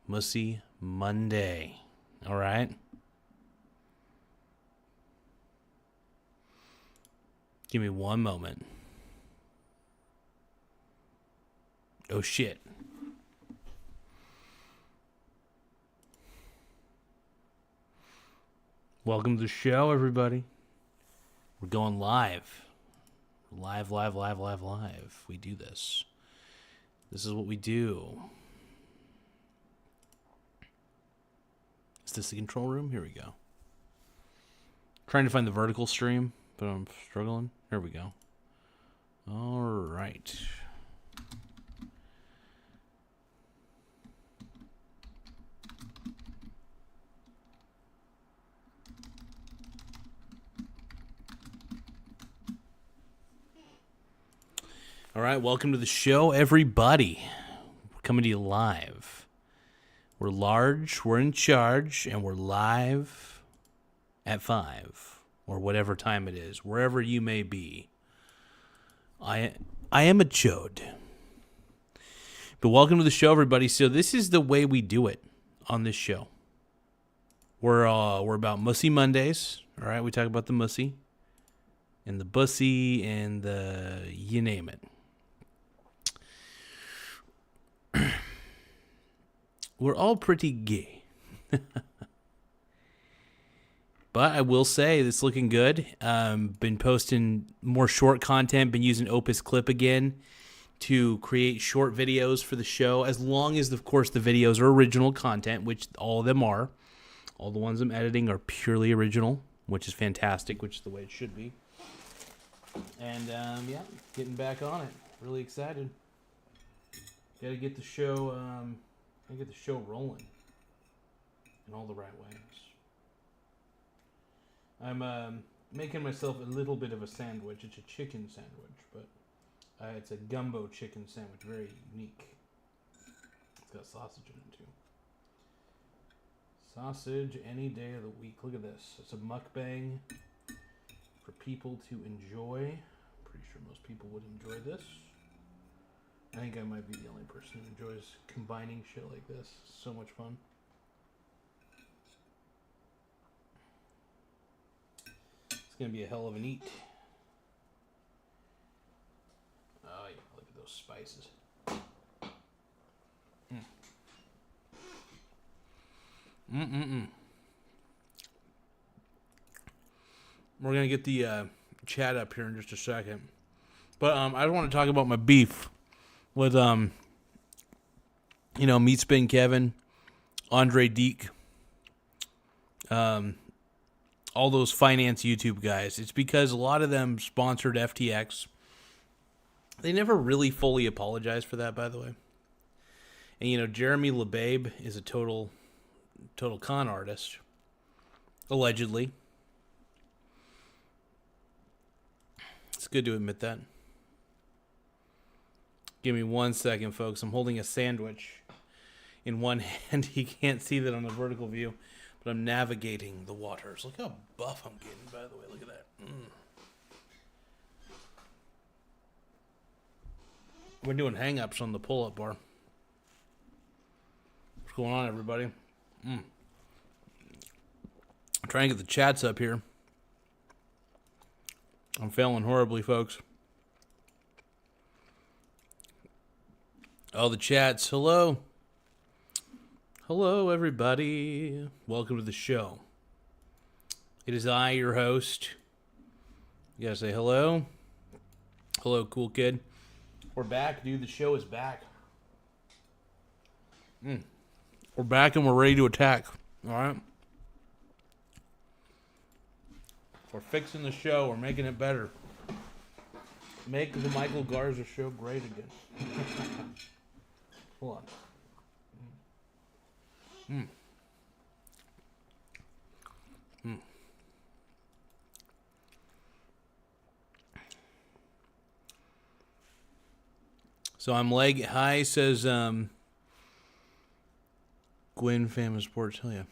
Mussy Monday. All right. Give me one moment. Oh, shit. Welcome to the show, everybody. We're going live. Live. We do this. This is what we do. Is this the control room? Here we go. Trying to find the vertical stream, but I'm struggling. Here we go. All right. All right, welcome to the show, everybody. We're coming to you live. We're large, we're in charge, and we're live at 5 or whatever time it is, wherever you may be. I am a chode. But welcome to the show, everybody. So this is the way we do it on this show. We're about Mussy Mondays. All right, we talk about the mussy and the bussy and the you name it. We're all pretty gay. But I will say it's looking good. Been posting more short content. Been using Opus Clip again to create short videos for the show. As long as, of course, the videos are original content, which all of them are. All the ones I'm editing are purely original, which is fantastic, which is the way it should be. And, yeah, getting back on it. Really excited. Got to get the show... get the show rolling in all the right ways. I'm making myself a little bit of a sandwich. It's a chicken sandwich, but it's a gumbo chicken sandwich, very unique. It's got sausage in it too. Sausage any day of the week. Look at this. It's a mukbang for people to enjoy. Pretty sure most people would enjoy this. I think I might be the only person who enjoys combining shit like this. It's so much fun. It's going to be a hell of an eat. Oh, yeah. Look at those spices. We're going to get the chat up here in just a second. But I want to talk about my beef with, Meat Spin Kevin, Andrei Jikh, all those finance YouTube guys. It's because a lot of them sponsored FTX. They never really fully apologized for that, by the way. And, Jeremy Lefebvre is a total con artist, allegedly. It's good to admit that. Give me 1 second, folks. I'm holding a sandwich in one hand. You can't see that on the vertical view, but I'm navigating the waters. Look how buff I'm getting, by the way. Look at that. We're doing hang-ups on the pull-up bar. What's going on, everybody? I'm trying to get the chats up here. I'm failing horribly, folks. Oh, the chats. Hello. Hello, everybody. Welcome to the show. It is I, your host. You gotta say hello. Hello, cool kid. We're back, dude. The show is back. We're back and we're ready to attack. All right? We're fixing the show. We're making it better. Make the Michael Garza show great again. Hold on. So I'm hi, says Gwen Famous Sports. Hell yeah.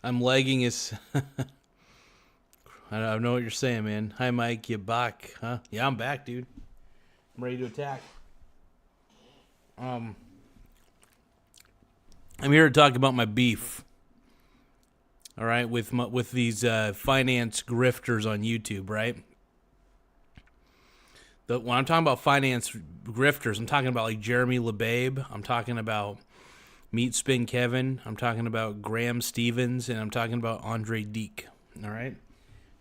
I'm lagging his... I don't know what you're saying, man. Hi, Mike. You back, huh? Yeah, I'm back, dude. I'm ready to attack. I'm here to talk about my beef. All right, with these finance grifters on YouTube, right? When I'm talking about finance grifters, I'm talking about like Jeremy Lefebvre. I'm talking about Meat Spin Kevin. I'm talking about Graham Stephan, and I'm talking about Andrei Jikh. All right,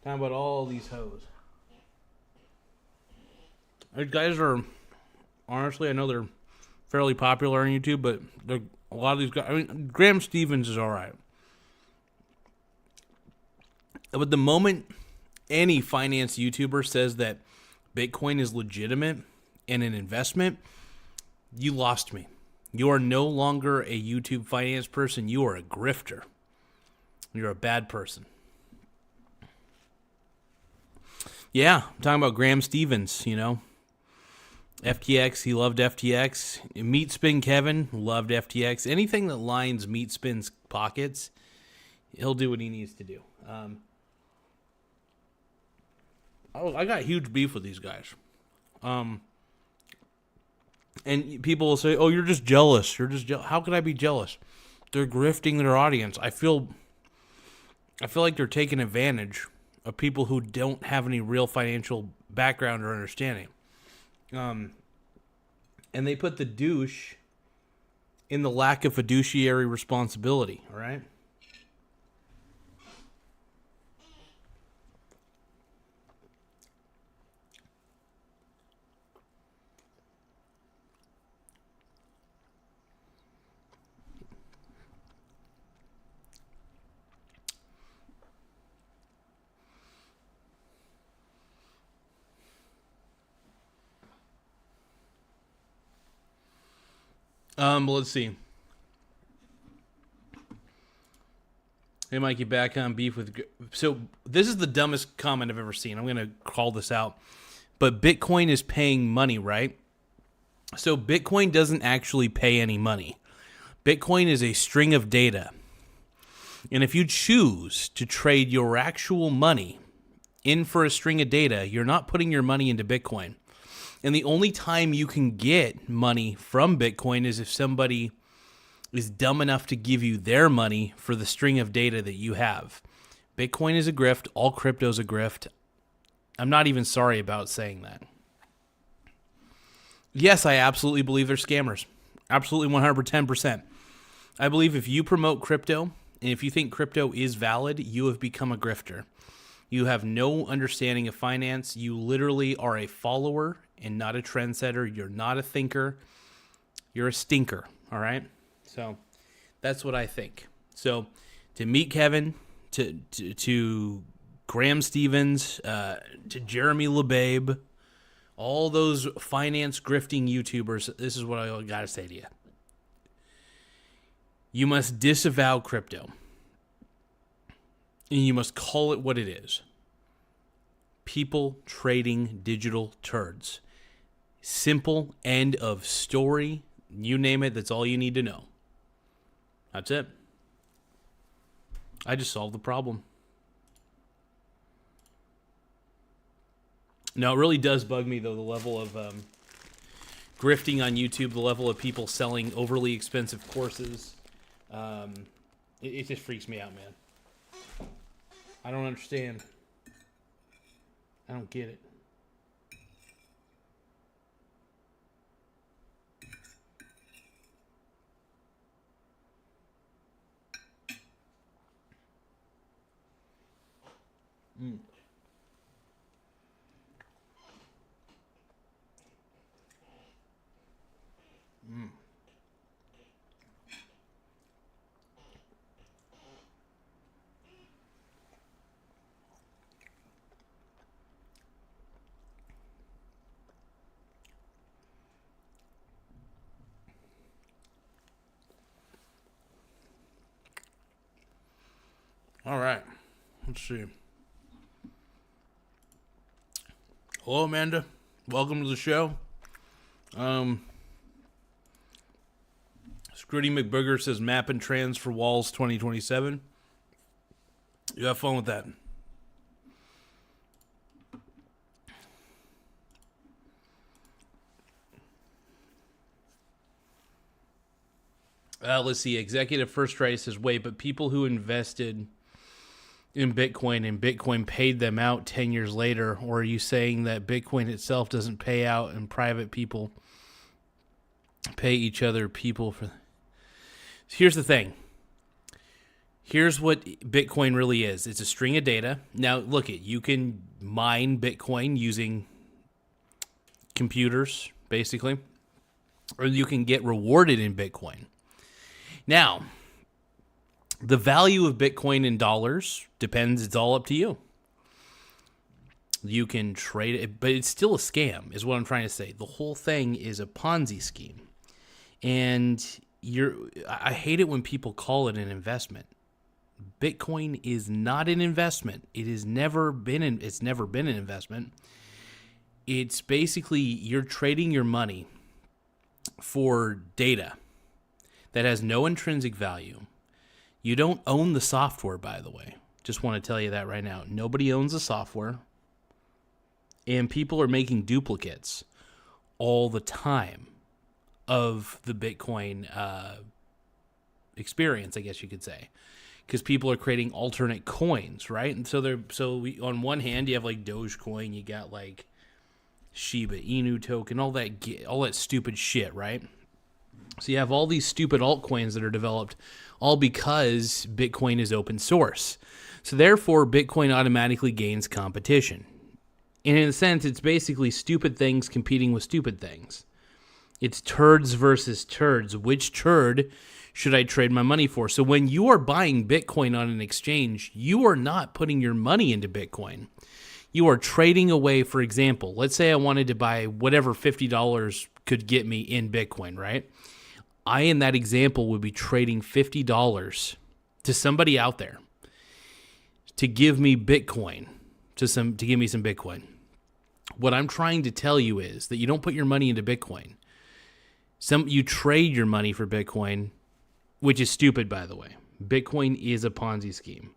talking about all these hoes. These guys are, honestly, I know they're fairly popular on YouTube, but a lot of these guys. I mean, Graham Stephan is all right, but the moment any finance YouTuber says that Bitcoin is legitimate and an investment, you lost me. You are no longer a YouTube finance person. You are a grifter. You're a bad person. Yeah, I'm talking about Graham Stephan, you know. FTX, he loved FTX. Meat Spin Kevin loved FTX. Anything that lines Meat Spin's pockets, he'll do what he needs to do. I got huge beef with these guys. And people will say, "Oh, you're just jealous. You're just How could I be jealous? They're grifting their audience." I feel like they're taking advantage of people who don't have any real financial background or understanding. And they put the douche in the lack of fiduciary responsibility, all right? Let's see. Hey, Mikey, back on beef with... So, this is the dumbest comment I've ever seen. I'm going to call this out. But Bitcoin is paying money, right? So, Bitcoin doesn't actually pay any money. Bitcoin is a string of data. And if you choose to trade your actual money in for a string of data, you're not putting your money into Bitcoin. And the only time you can get money from Bitcoin is if somebody is dumb enough to give you their money for the string of data that you have. Bitcoin is a grift. All crypto is a grift. I'm not even sorry about saying that. Yes, I absolutely believe they're scammers. Absolutely 110%. I believe if you promote crypto and if you think crypto is valid, you have become a grifter. You have no understanding of finance. You literally are a follower and not a trendsetter. You're not a thinker. You're a stinker, all right? So that's what I think. So to Meat Kevin, to Graham Stephan, to Jeremy Lefebvre, all those finance grifting YouTubers, this is what I got to say to you. You must disavow crypto. And you must call it what it is. People trading digital turds. Simple, end of story. You name it, that's all you need to know. That's it. I just solved the problem. No, it really does bug me, though, the level of grifting on YouTube, the level of people selling overly expensive courses. It just freaks me out, man. I don't understand. I don't get it. Mm. Mm. All right. Let's see. Hello, Amanda. Welcome to the show. Scrutty McBurger says map and trans for walls 2027. You have fun with that. Let's see. Executive First Right says, wait, but people who invested in Bitcoin and Bitcoin paid them out 10 years later, or are you saying that Bitcoin itself doesn't pay out and private people pay each other people for... Here's the thing. Here's what Bitcoin really is. It's a string of data. Now, look, you can mine Bitcoin using computers, basically, or you can get rewarded in Bitcoin. Now, the value of Bitcoin in dollars depends. It's all up to you. You can trade it, but it's still a scam, is what I'm trying to say. The whole thing is a Ponzi scheme. And I hate it when people call it an investment. Bitcoin is not an investment. It's never been an investment. It's basically you're trading your money for data that has no intrinsic value. You don't own the software, by the way. Just want to tell you that right now. Nobody owns the software. And people are making duplicates all the time of the Bitcoin experience, I guess you could say. Because people are creating alternate coins, right? And on one hand, you have like Dogecoin, you got like Shiba Inu token, all that stupid shit, right? So you have all these stupid altcoins that are developed all because Bitcoin is open source. So therefore, Bitcoin automatically gains competition. And in a sense, it's basically stupid things competing with stupid things. It's turds versus turds. Which turd should I trade my money for? So when you are buying Bitcoin on an exchange, you are not putting your money into Bitcoin. You are trading away, for example, let's say I wanted to buy whatever $50 could get me in Bitcoin, right? I, in that example, would be trading $50 to somebody out there to give me Bitcoin, to give me some Bitcoin. What I'm trying to tell you is that you don't put your money into Bitcoin. You trade your money for Bitcoin, which is stupid, by the way. Bitcoin is a Ponzi scheme.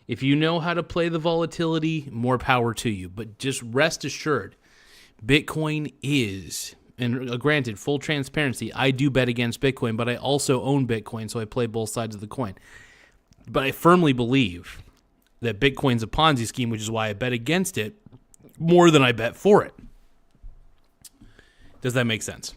If you know how to play the volatility, more power to you. But just rest assured, Bitcoin is, and granted, full transparency, I do bet against Bitcoin, but I also own Bitcoin, so I play both sides of the coin. But I firmly believe that Bitcoin's a Ponzi scheme, which is why I bet against it more than I bet for it. Does that make sense?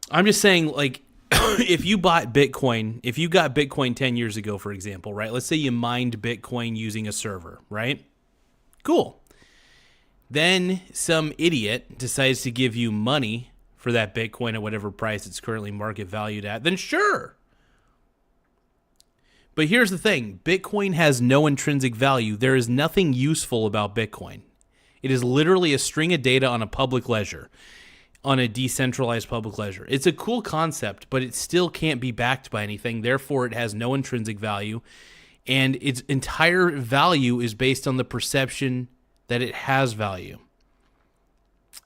I'm just saying, like, if you got Bitcoin 10 years ago, for example, right? Let's say you mined Bitcoin using a server, right? Cool. Then some idiot decides to give you money for that Bitcoin at whatever price it's currently market valued at, then sure. But here's the thing. Bitcoin has no intrinsic value. There is nothing useful about Bitcoin. It is literally a string of data on a public ledger, on a decentralized public ledger. It's a cool concept, but it still can't be backed by anything. Therefore, it has no intrinsic value. And its entire value is based on the perception that it has value.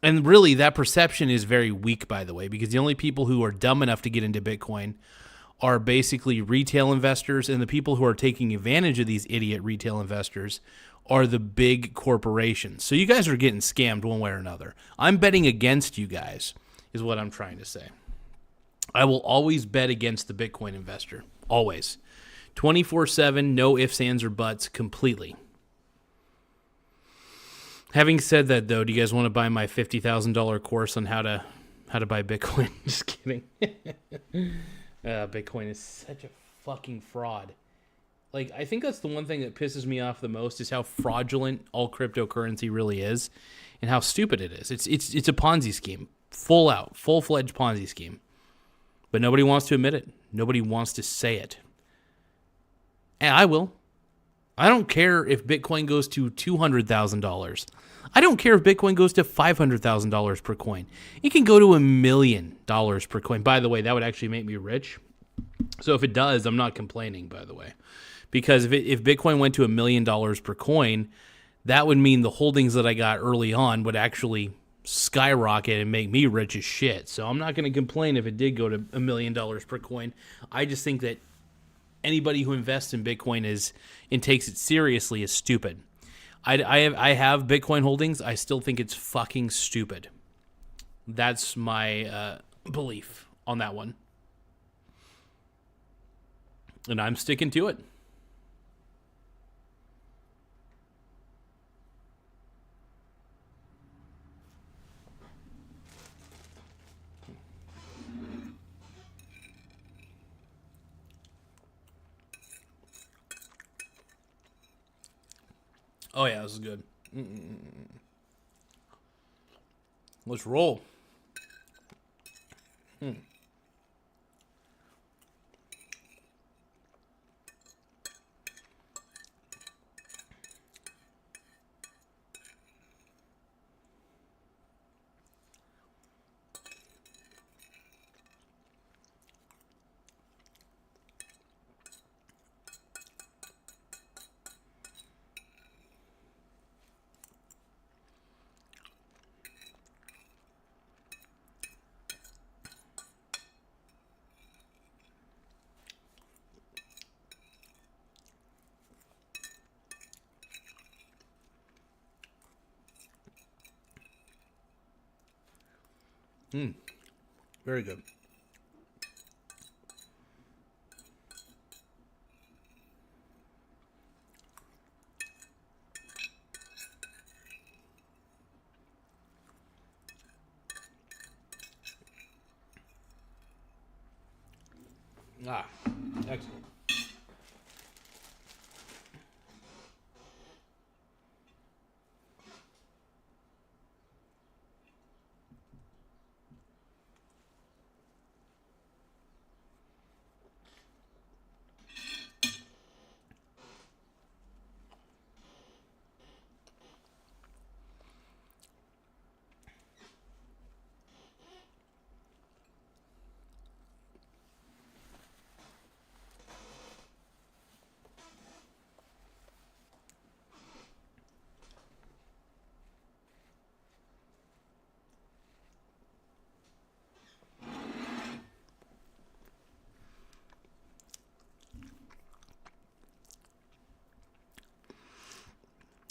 And really, that perception is very weak, by the way, because the only people who are dumb enough to get into Bitcoin are basically retail investors, and the people who are taking advantage of these idiot retail investors are the big corporations. So you guys are getting scammed one way or another. I'm betting against you guys, is what I'm trying to say. I will always bet against the Bitcoin investor. Always. 24/7, no ifs, ands, or buts, completely. Having said that, though, do you guys want to buy my $50,000 course on how to buy Bitcoin? Just kidding. Bitcoin is such a fucking fraud. Like, I think that's the one thing that pisses me off the most is how fraudulent all cryptocurrency really is and how stupid it is. It's a Ponzi scheme. Full-fledged Ponzi scheme. But nobody wants to admit it. Nobody wants to say it. And I will. I don't care if Bitcoin goes to $200,000. I don't care if Bitcoin goes to $500,000 per coin. It can go to $1 million per coin. By the way, that would actually make me rich. So if it does, I'm not complaining, by the way. Because if Bitcoin went to $1 million per coin, that would mean the holdings that I got early on would actually skyrocket and make me rich as shit. So I'm not going to complain if it did go to $1 million per coin. I just think that anybody who invests in Bitcoin and takes it seriously is stupid. I have Bitcoin holdings. I still think it's fucking stupid. That's my belief on that one. And I'm sticking to it. Oh, yeah, this is good. Let's roll. Very good. Excellent.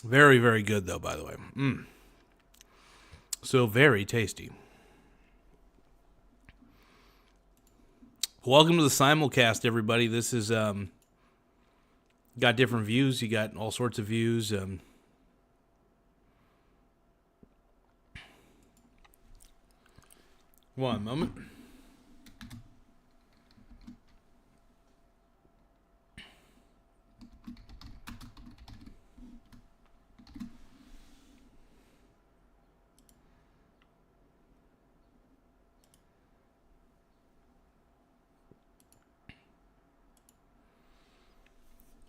Very, very good, though, by the way. So very tasty. Welcome to the simulcast, everybody. This is got different views. You got all sorts of views. One moment.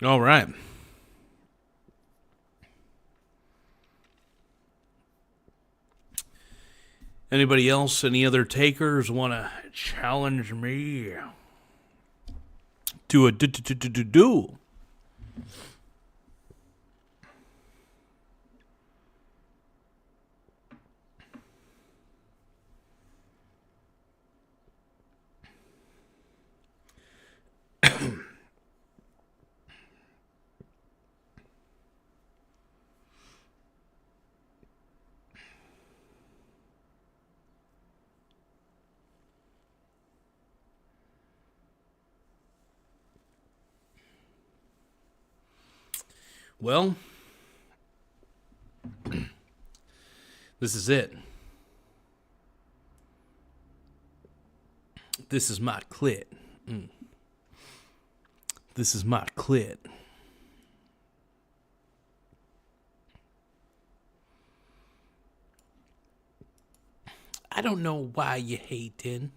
All right. Anybody else, any other takers want to challenge me to a duel? Well, this is it. This is my clit. This is my clit. I don't know why you hating.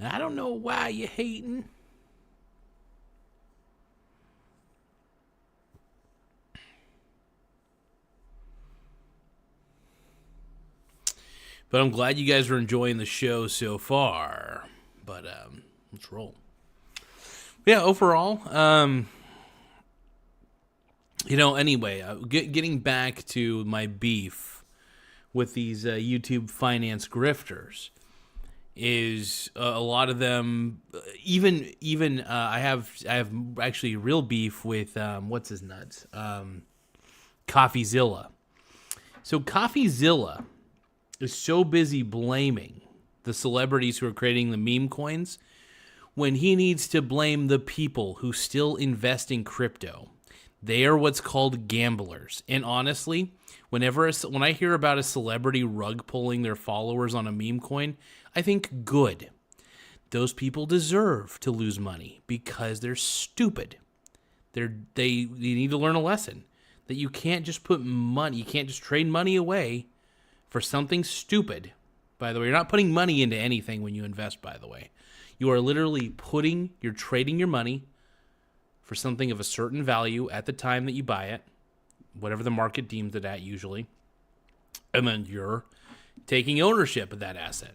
I don't know why you hating. But I'm glad you guys are enjoying the show so far. But let's roll. Yeah, overall, anyway, getting back to my beef with these YouTube finance grifters is a lot of them. Even I have actually real beef with what's his nuts, CoffeeZilla. So CoffeeZilla is so busy blaming the celebrities who are creating the meme coins, when he needs to blame the people who still invest in crypto. They are what's called gamblers. And honestly, when I hear about a celebrity rug pulling their followers on a meme coin, I think good. Those people deserve to lose money because they're stupid. They need to learn a lesson that you can't just you can't just trade money away for something stupid. By the way, you're not putting money into anything when you invest, by the way. You are literally you're trading your money for something of a certain value at the time that you buy it, whatever the market deems it at usually, and then you're taking ownership of that asset.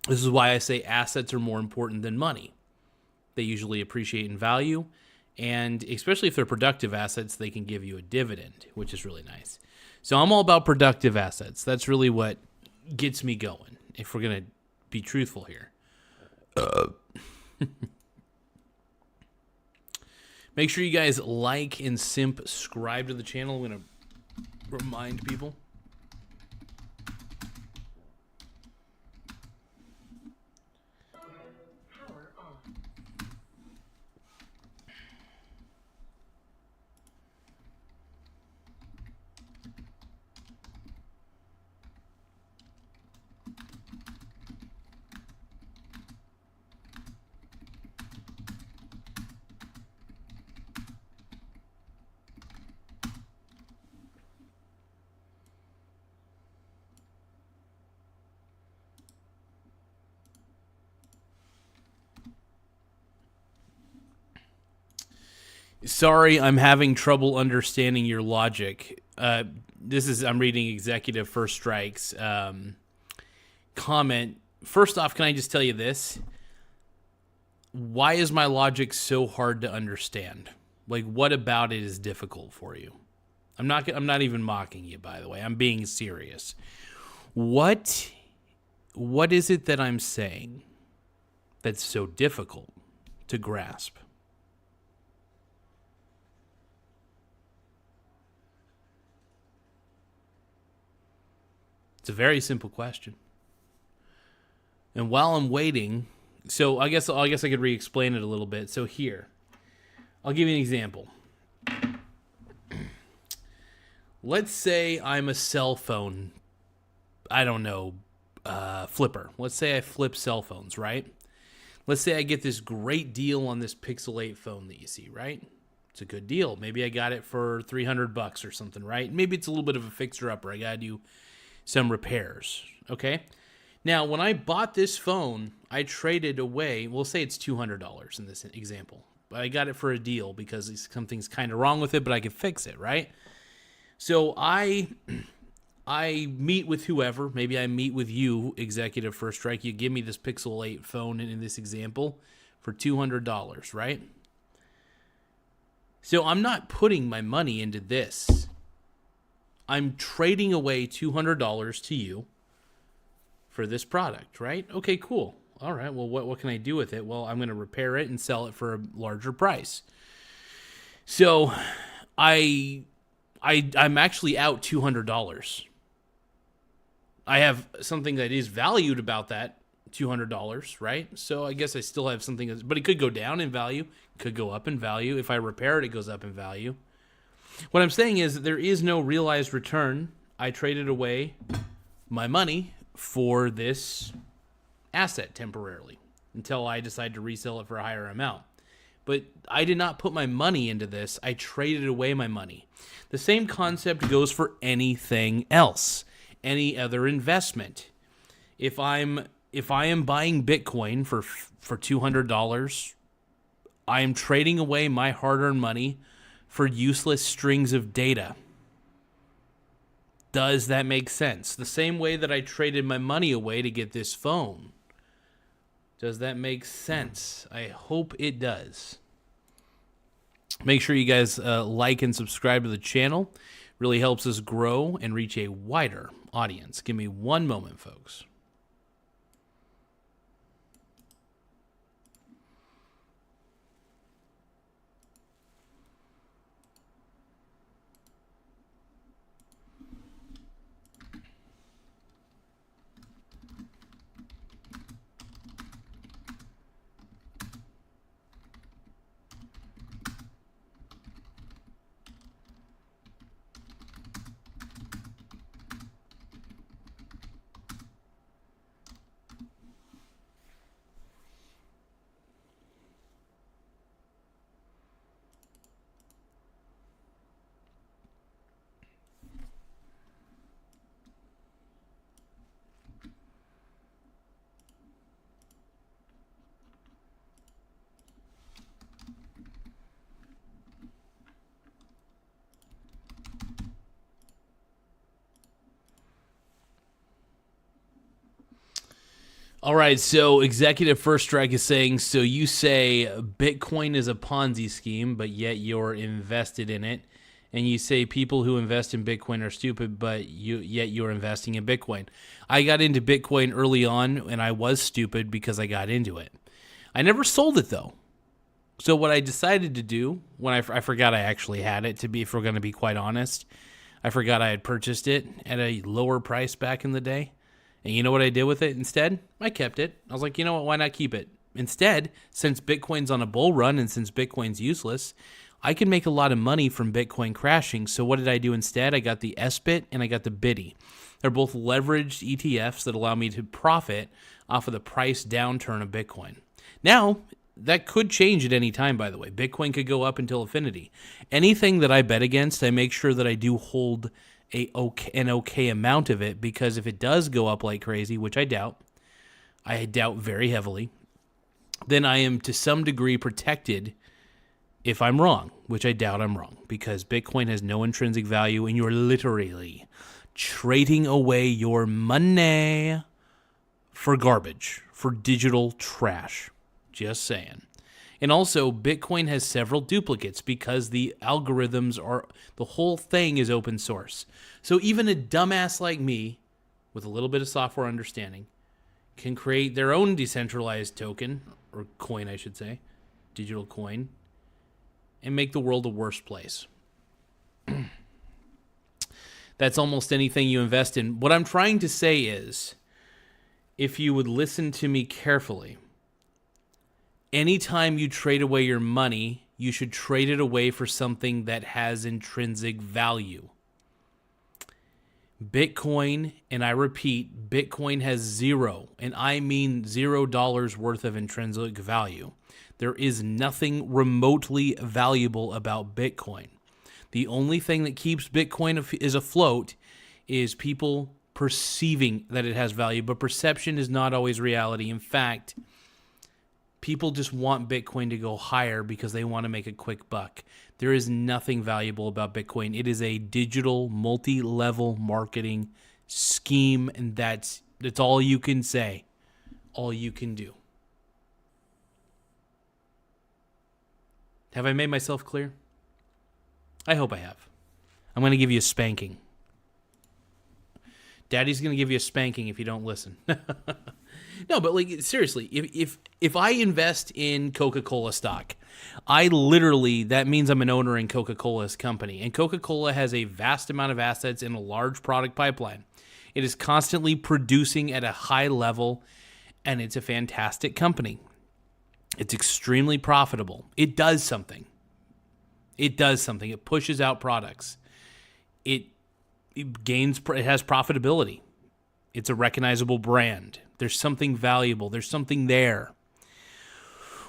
This is why I say assets are more important than money. They usually appreciate in value, and especially if they're productive assets, they can give you a dividend, which is really nice. So I'm all about productive assets. That's really what gets me going, if we're going to be truthful here. Make sure you guys like and subscribe to the channel. I'm going to remind people. Sorry, I'm having trouble understanding your logic. I'm reading Executive First Strike's comment. First off, can I just tell you this? Why is my logic so hard to understand? Like, what about it is difficult for you? I'm not even mocking you, by the way. I'm being serious. What is it that I'm saying that's so difficult to grasp? It's a very simple question. And while I'm waiting, so I guess I could re-explain it a little bit. So here, I'll give you an example. Let's say I'm a cell phone, flipper. Let's say I flip cell phones, right? Let's say I get this great deal on this Pixel 8 phone that you see, right? It's a good deal. Maybe I got it for $300 or something, right? Maybe it's a little bit of a fixer-upper. I got to do some repairs, okay? Now, when I bought this phone, I traded away, we'll say it's $200 in this example. But I got it for a deal because something's kind of wrong with it, but I could fix it, right? So I meet with whoever. Maybe I meet with you, Executive First Strike. You give me this Pixel 8 phone in this example for $200, right? So I'm not putting my money into this. I'm trading away $200 to you for this product, right? Okay, cool. All right, well, what can I do with it? Well, I'm going to repair it and sell it for a larger price. So I'm actually out $200. I have something that is valued about that $200, right? So I guess I still have something, but it could go down in value, could go up in value. If I repair it, it goes up in value. What I'm saying is that there is no realized return. I traded away my money for this asset temporarily until I decide to resell it for a higher amount. But I did not put my money into this. I traded away my money. The same concept goes for anything else, any other investment. If I am buying Bitcoin for $200, I am trading away my hard-earned money for useless strings of data. Does that make sense? The same way that I traded my money away to get this phone. Does that make sense? I hope it does. Make sure you guys like and subscribe to the channel. Really helps us grow and reach a wider audience. Give me one moment, folks. All right, so Executive First Strike is saying, so you say Bitcoin is a Ponzi scheme, but yet you're invested in it. And you say people who invest in Bitcoin are stupid, but yet you're investing in Bitcoin. I got into Bitcoin early on, and I was stupid because I got into it. I never sold it, though. So what I decided to do, when I forgot I actually had it, if we're going to be quite honest, I forgot I had purchased it at a lower price back in the day. And you know what I did with it instead? I kept it. I was like, you know what, why not keep it? Instead, since Bitcoin's on a bull run and since Bitcoin's useless, I can make a lot of money from Bitcoin crashing. So what did I do instead? I got the SBIT and I got the BITI. They're both leveraged ETFs that allow me to profit off of the price downturn of Bitcoin. Now, that could change at any time, by the way. Bitcoin could go up until infinity. Anything that I bet against, I make sure that I do hold an okay amount of it, because if it does go up like crazy, which I doubt very heavily, then I am to some degree protected if I'm wrong, which I doubt I'm wrong, because Bitcoin has no intrinsic value and you're literally trading away your money for garbage, for digital trash. Just saying. And also, Bitcoin has several duplicates because the whole thing is open source. So even a dumbass like me, with a little bit of software understanding, can create their own decentralized token, or coin, I should say, digital coin, and make the world a worse place. That's almost anything you invest in. What I'm trying to say is, if you would listen to me carefully, anytime you trade away your money, you should trade it away for something that has intrinsic value. Bitcoin, and I repeat, Bitcoin has zero, and I mean $0 worth of intrinsic value. There is nothing remotely valuable about Bitcoin. The only thing that keeps Bitcoin is afloat is people perceiving that it has value, but perception is not always reality. In fact, people just want Bitcoin to go higher because they want to make a quick buck. There is nothing valuable about Bitcoin. It is a digital, multi-level marketing scheme, and that's all you can say, all you can do. Have I made myself clear? I hope I have. I'm going to give you a spanking. Daddy's going to give you a spanking if you don't listen. No, but like seriously, if I invest in Coca-Cola stock, that means I'm an owner in Coca-Cola's company. And Coca-Cola has a vast amount of assets and a large product pipeline. It is constantly producing at a high level, and it's a fantastic company. It's extremely profitable. It does something. It pushes out products. It has profitability. It's a recognizable brand. There's something valuable. There's something there.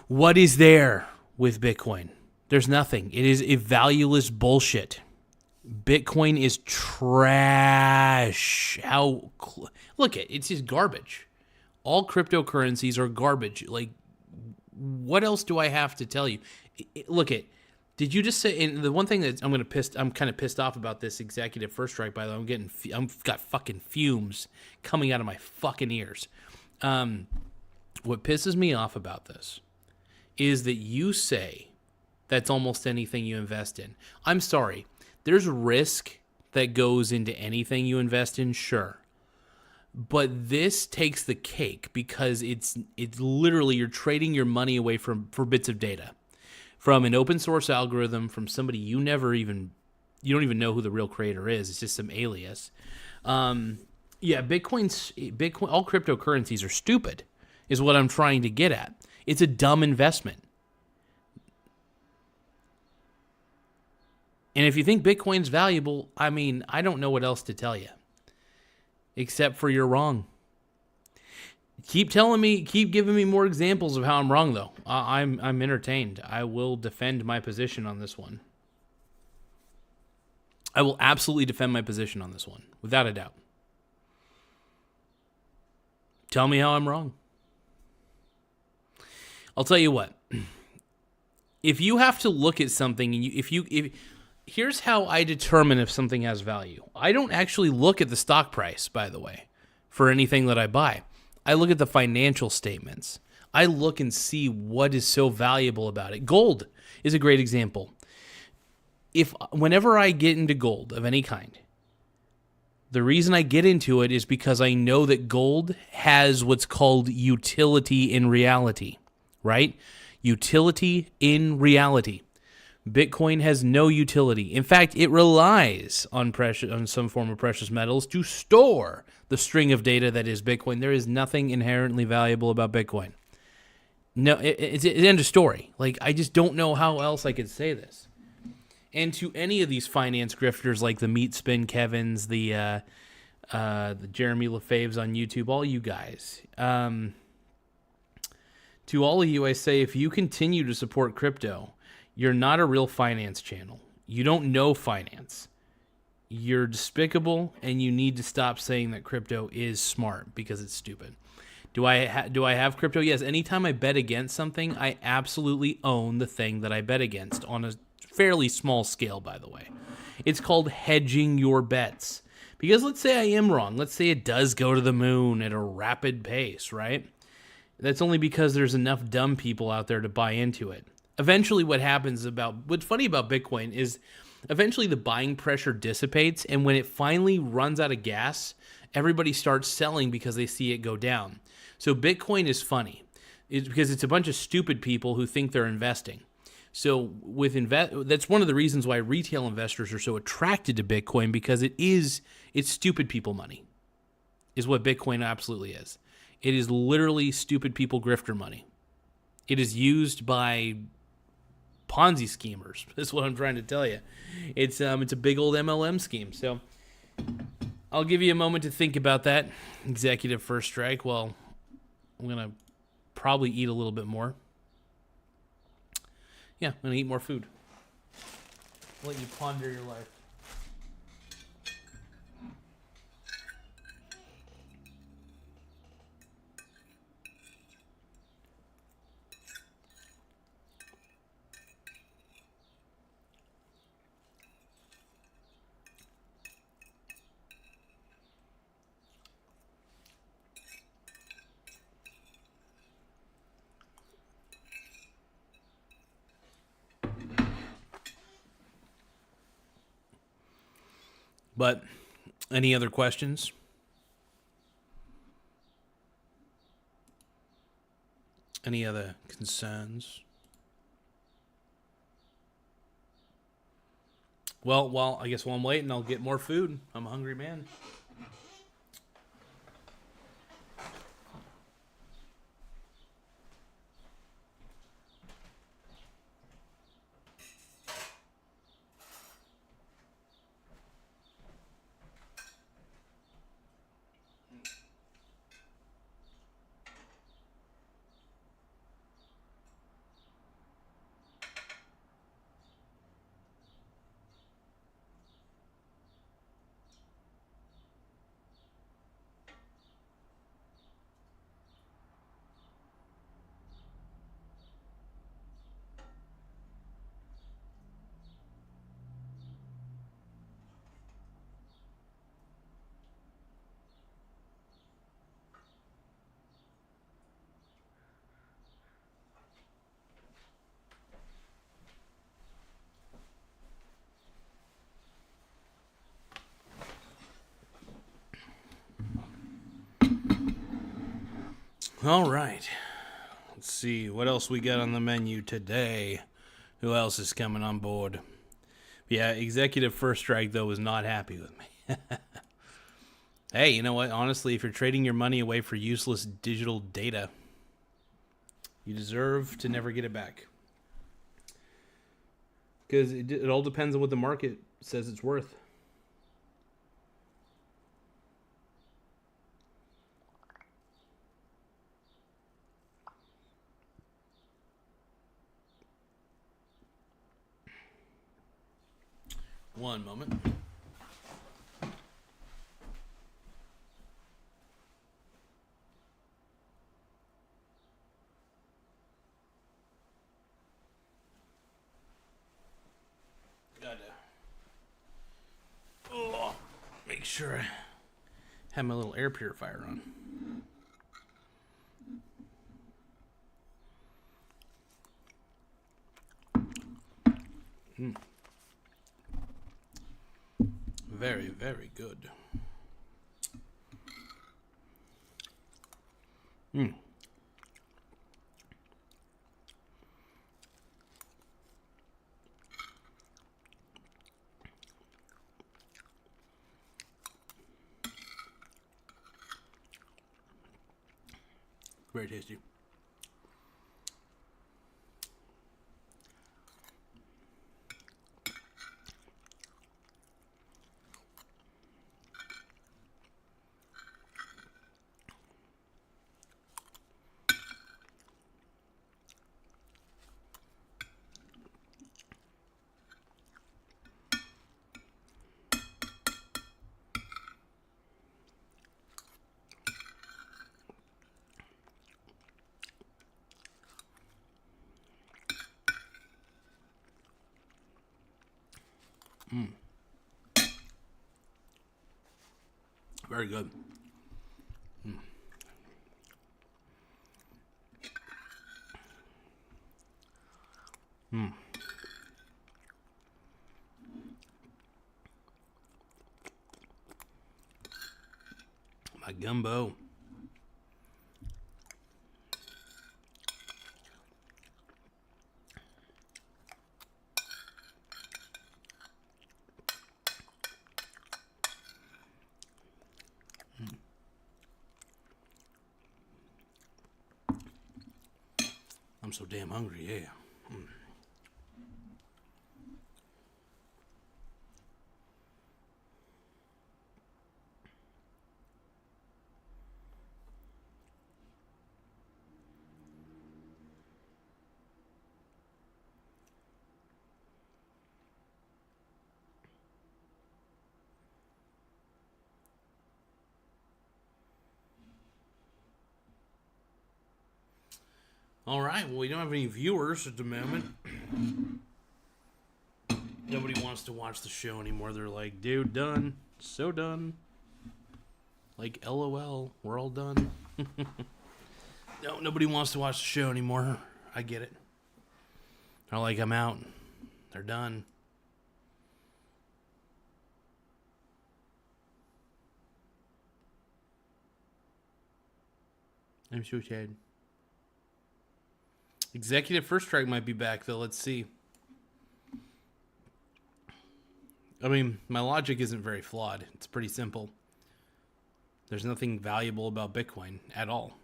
What is there with Bitcoin? There's nothing. It is a valueless bullshit. Bitcoin is trash. It's just garbage. All cryptocurrencies are garbage. Like, what else do I have to tell you? Did you just say? And the one thing that I'm kind of pissed off about this Executive First Strike. By the way, I've got fucking fumes coming out of my fucking ears. What pisses me off about this is that you say that's almost anything you invest in. I'm sorry. There's risk that goes into anything you invest in, sure. But this takes the cake because it's literally you're trading your money away for bits of data. From an open source algorithm, from somebody you don't even know who the real creator is. It's just some alias. Bitcoin, all cryptocurrencies are stupid, is what I'm trying to get at. It's a dumb investment. And if you think Bitcoin's valuable, I mean, I don't know what else to tell you. Except for you're wrong. Keep giving me more examples of how I'm wrong, though. I'm entertained. I will defend my position on this one. I will absolutely defend my position on this one, without a doubt. Tell me how I'm wrong. I'll tell you what. If you have to look at something, and here's how I determine if something has value. I don't actually look at the stock price, by the way, for anything that I buy. I look at the financial statements. I look and see what is so valuable about it. Gold is a great example. Whenever I get into gold of any kind, the reason I get into it is because I know that gold has what's called utility in reality, right? Utility in reality. Bitcoin has no utility. In fact, it relies on some form of precious metals to store the string of data that is Bitcoin. There is nothing inherently valuable about Bitcoin. No, it's an end of story. Like, I just don't know how else I could say this. And to any of these finance grifters like the Meat Spin Kevins, the Jeremy Lefebvres on YouTube, all you guys, to all of you, I say, if you continue to support crypto, you're not a real finance channel. You don't know finance. You're despicable, and you need to stop saying that crypto is smart because it's stupid. Do I have crypto? Yes. Anytime I bet against something, I absolutely own the thing that I bet against on a fairly small scale, by the way. It's called hedging your bets. Because let's say I am wrong. Let's say it does go to the moon at a rapid pace, right? That's only because there's enough dumb people out there to buy into it. Eventually what's funny about Bitcoin is eventually the buying pressure dissipates, and when it finally runs out of gas, everybody starts selling because they see it go down. So Bitcoin is funny. It's because it's a bunch of stupid people who think they're investing. So that's one of the reasons why retail investors are so attracted to Bitcoin, because it's stupid people money, is what Bitcoin absolutely is. It is literally stupid people grifter money. It is used by Ponzi schemers. That's what I'm trying to tell you. It's a big old MLM scheme. So I'll give you a moment to think about that. Executive first strike. Well, I'm gonna probably eat a little bit more. Yeah, I'm gonna eat more food. I'll let you ponder your life. But any other questions? Any other concerns? Well, I guess while I'm waiting, I'll get more food. I'm a hungry man. All right. Let's see what else we got on the menu today. Who else is coming on board? Yeah, Executive First Strike, though, was not happy with me. Hey, you know what? Honestly, if you're trading your money away for useless digital data, you deserve to never get it back. Because it all depends on what the market says it's worth. One moment. Gotta make sure I have my little air purifier on. Very, very good. Very tasty. Very good. My gumbo. I'm so damn hungry, yeah. All right, well, we don't have any viewers at the moment. Nobody wants to watch the show anymore. They're like, dude, done. So done. Like, LOL, we're all done. No, nobody wants to watch the show anymore. I get it. They're like, I'm out. They're done. I'm so sad. Executive First Strike might be back, though. Let's see. I mean, my logic isn't very flawed. It's pretty simple. There's nothing valuable about Bitcoin at all.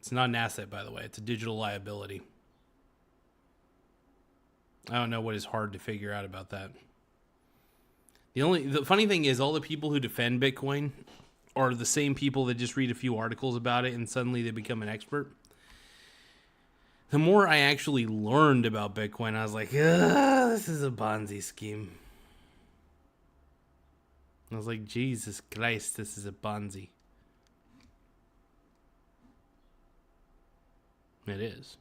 It's not an asset, by the way. It's a digital liability. I don't know what is hard to figure out about that. The funny thing is, all the people who defend Bitcoin are the same people that just read a few articles about it and suddenly they become an expert. The more I actually learned about Bitcoin, I was like, this is a Ponzi scheme. I was like, Jesus Christ, this is a Ponzi. It is.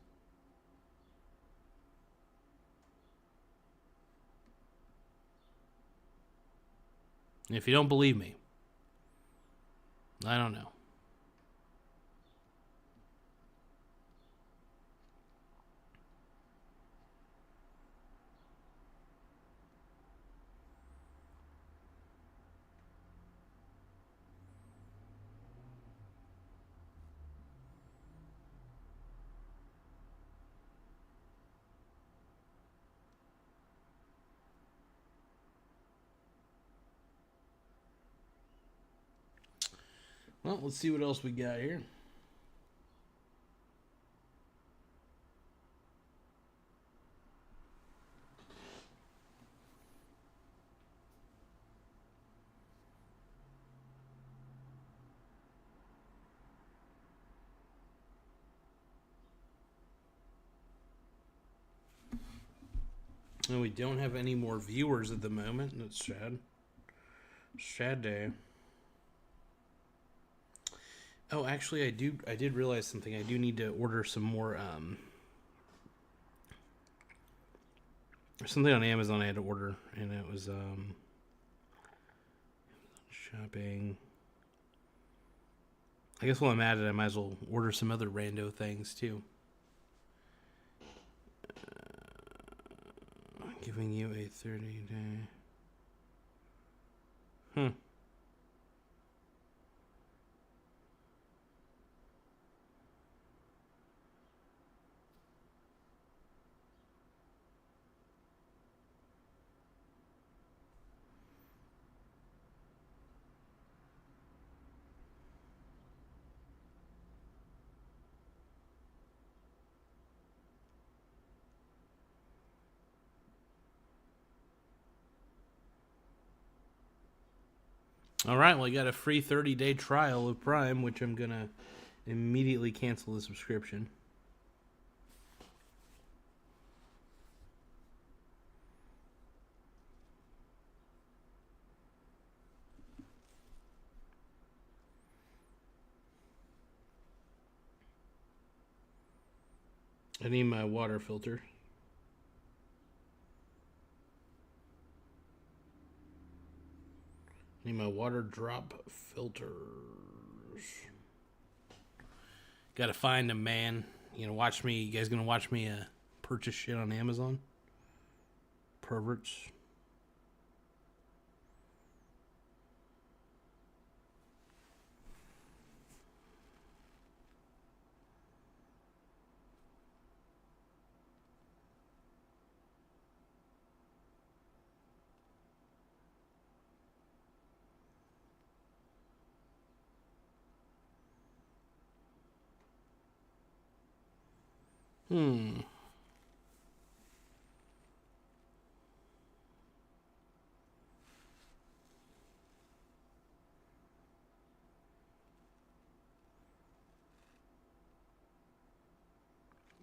And if you don't believe me, I don't know. Well, let's see what else we got here. And we don't have any more viewers at the moment. That's sad. Sad day. Oh, actually, I did realize something. I do need to order some more. There's something on Amazon I had to order, and it was shopping. I guess while I'm at it, I might as well order some other rando things too. Giving you a 30-day. All right, well, you got a free 30-day trial of Prime, which I'm going to immediately cancel the subscription. I need my water filter. Need my water drop filters. Gotta find them, man. You know, watch me. You guys gonna watch me purchase shit on Amazon? Perverts.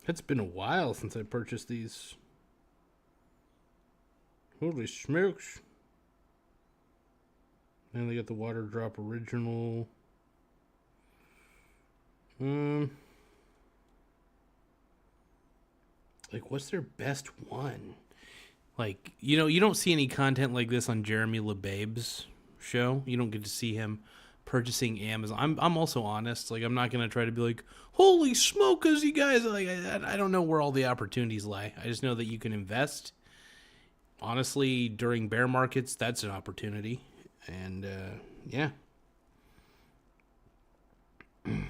It's been a while since I purchased these. Holy smokes. And they got the water drop original. Like, what's their best one? Like, you know, you don't see any content like this on Jeremy Lefebvre's show. You don't get to see him purchasing Amazon. I'm also honest. Like, I'm not going to try to be like, holy smokers, you guys. Like, I don't know where all the opportunities lie. I just know that you can invest. Honestly, during bear markets, that's an opportunity. And, yeah. If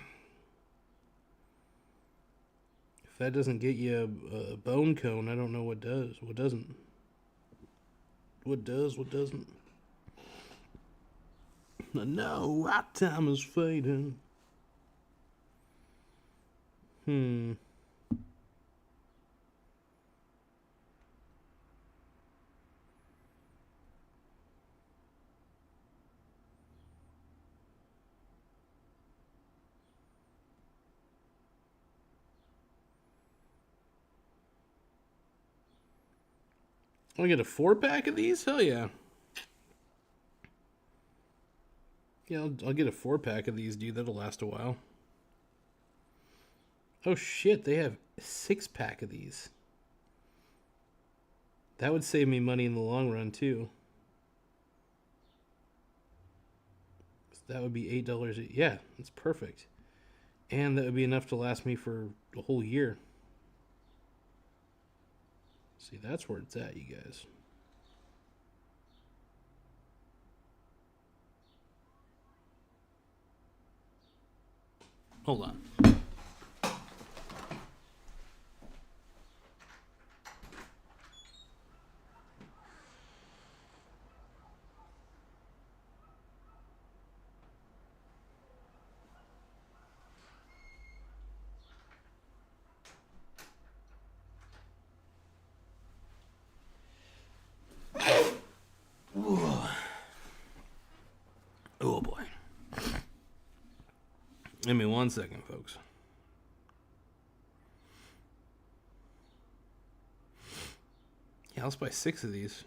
that doesn't get you a bone cone, I don't know what does. What doesn't? What does? What doesn't? No, our time is fading. I get a 4-pack of these? Hell yeah. Yeah, I'll get a 4-pack of these, dude. That'll last a while. Oh shit, they have a 6-pack of these. That would save me money in the long run, too. That would be $8. Yeah, that's perfect. And that would be enough to last me for a whole year. See, that's where it's at, you guys. Hold on. Oh boy. Give me 1 second, folks. Yeah, let's buy 6 of these.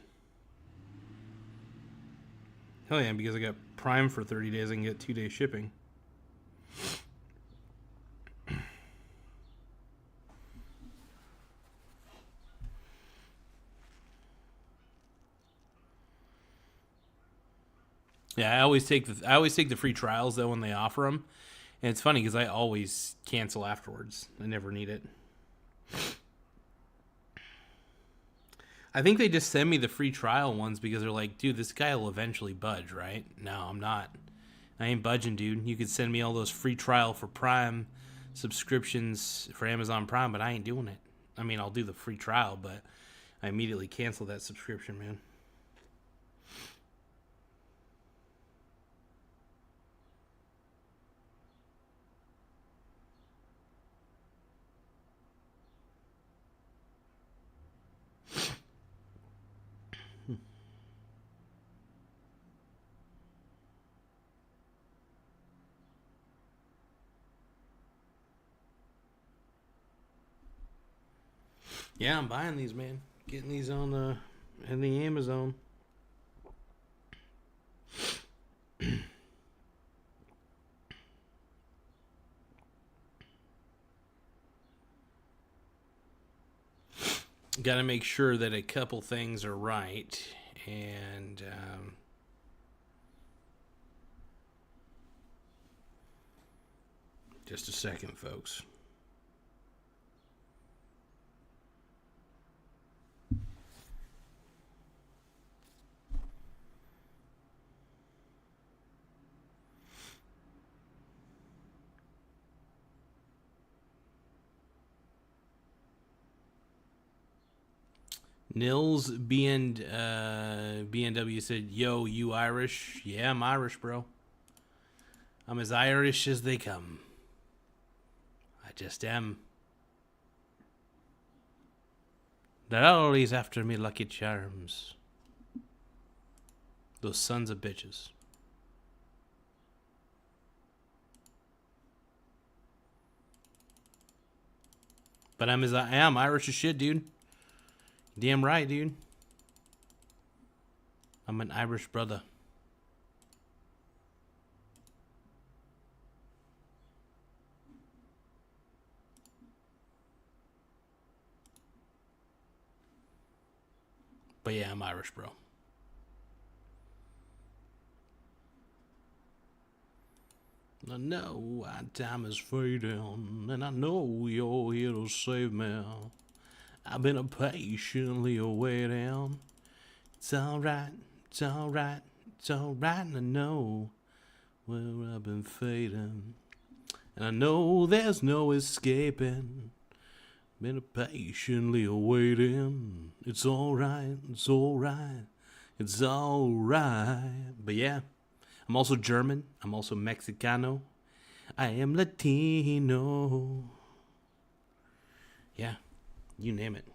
Hell yeah, because I got Prime for 30 days, I can get 2-day shipping. Yeah, I always take the free trials though when they offer them, and it's funny because I always cancel afterwards. I never need it. I think they just send me the free trial ones because they're like, dude, this guy will eventually budge, right? No, I'm not. I ain't budging, dude. You could send me all those free trial for Prime subscriptions for Amazon Prime, but I ain't doing it. I mean, I'll do the free trial, but I immediately cancel that subscription, man. Yeah, I'm buying these, man. Getting these on in the Amazon. Got to make sure that a couple things are right, and just a second, folks. Nils BNW said, "Yo, you Irish? Yeah, I'm Irish, bro. I'm as Irish as they come. I just am. They're always after me lucky charms. Those sons of bitches." But I am Irish as shit, dude. Damn right, dude. I'm an Irish brother. But yeah, I'm Irish, bro. I know our time is fading, and I know you're here to save me. I've been patiently waiting. It's alright, it's alright, it's alright, and I know where I've been fading. And I know there's no escaping. Been patiently waiting. It's alright, it's alright, it's alright. But yeah, I'm also German. I'm also Mexicano. I am Latino. Yeah, you name it.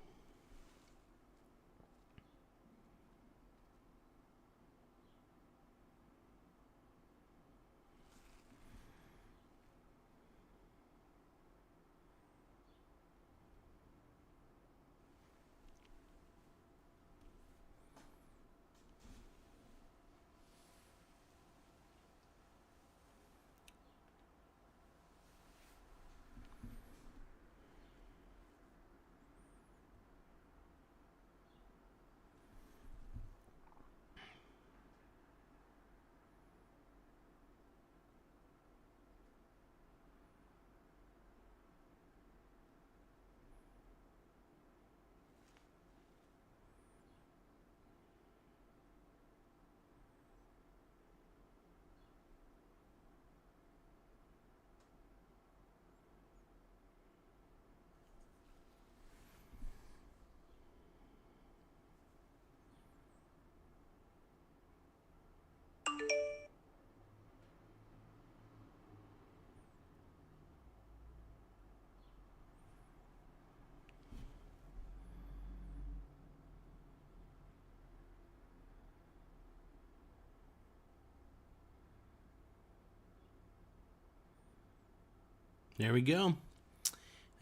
There we go.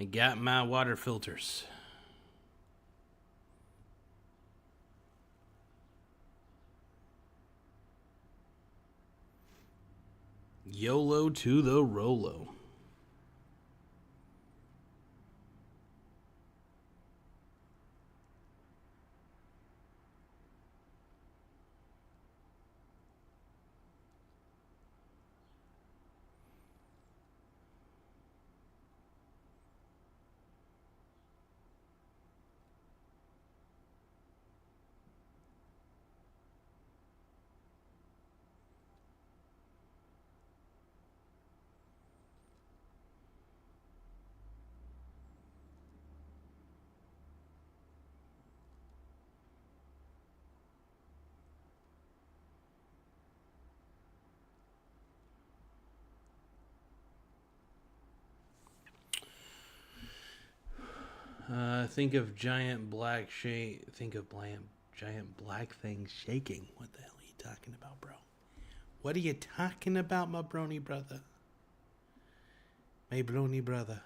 I got my water filters. YOLO to the Rolo. Think of giant black giant black things shaking. What the hell are you talking about, bro? What are you talking about, my brony brother? My brony brother.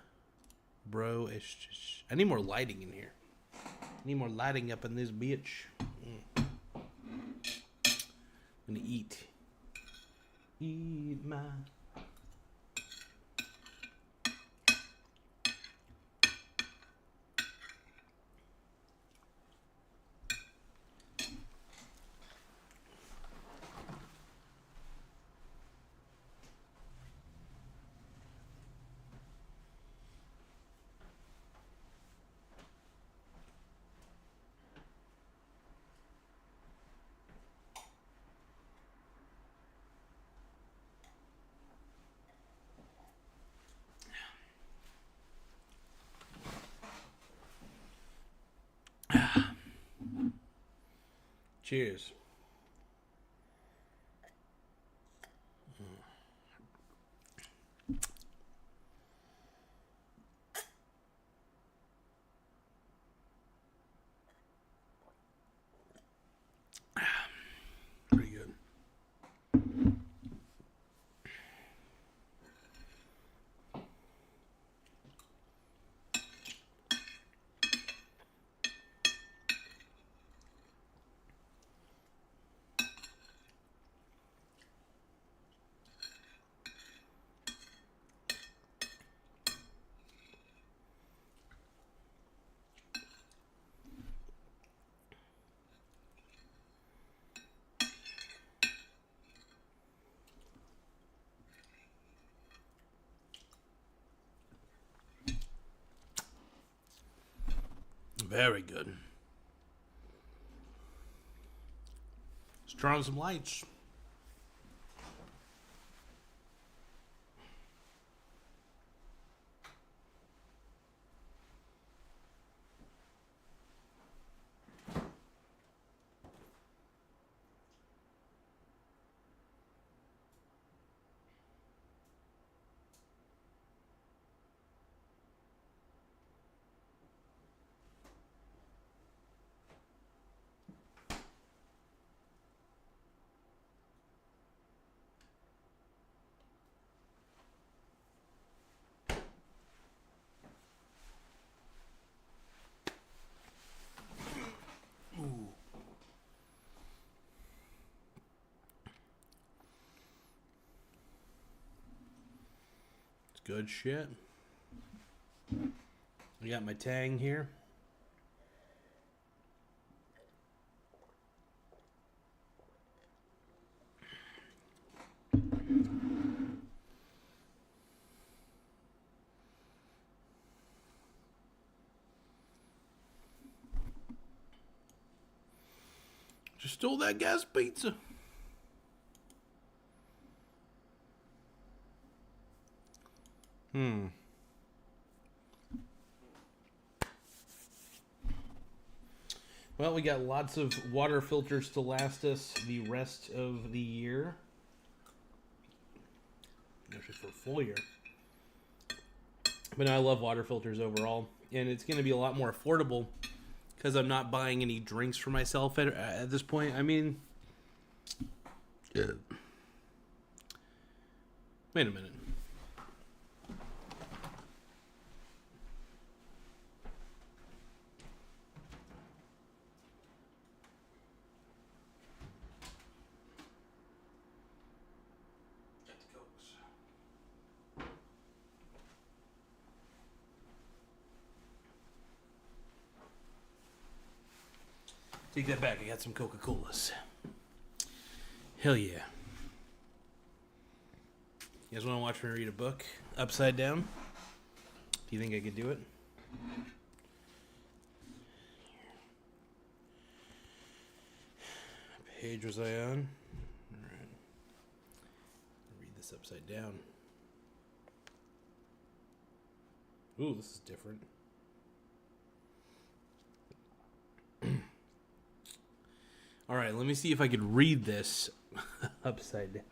Bro, it's just... I need more lighting in here. I need more lighting up in this bitch. I'm gonna eat. Eat my... Cheers. Pretty good. Very good. Let's turn on some lights. Good shit. I got my tang here. Just stole that guy's pizza. Well, we got lots of water filters to last us the rest of the year. Actually, for a full year. But no, I love water filters overall. And it's going to be a lot more affordable because I'm not buying any drinks for myself at this point. I mean... Wait a minute. Take that back. I got some Coca-Colas. Hell yeah. You guys want to watch me read a book upside down? Do you think I could do it? What page was I on? Alright. Read this upside down. Ooh, this is different. Alright, let me see if I could read this upside down.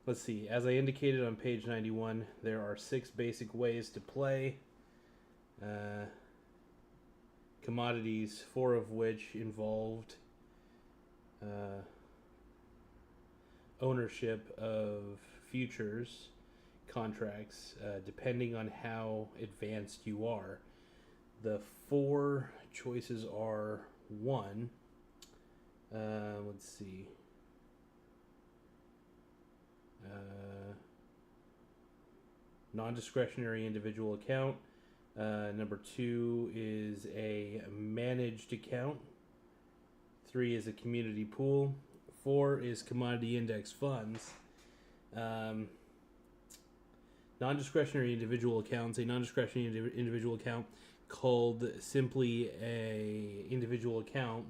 Let's see. As I indicated on page 91, there are 6 basic ways to play. commodities, 4 of which involved ownership of futures contracts, depending on how advanced you are. The 4 choices are 1. Let's see. Non-discretionary individual account. Number 2 is a managed account. 3 is a community pool. 4 is commodity index funds. Non-discretionary individual accounts. A non-discretionary individual account called simply a individual account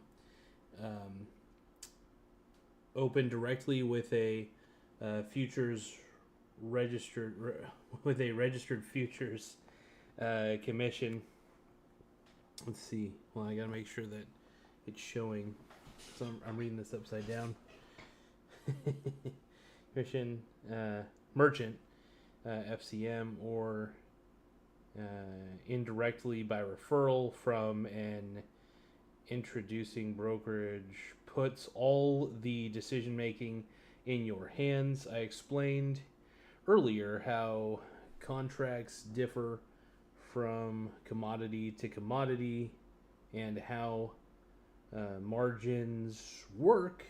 opened directly with a futures registered with a registered futures commission. Let's see. Well, I gotta make sure that it's showing. So I'm reading this upside down. Commission, merchant, FCM, or indirectly by referral from an introducing brokerage, puts all the decision making in your hands. I explained earlier how contracts differ from commodity to commodity and how margins work.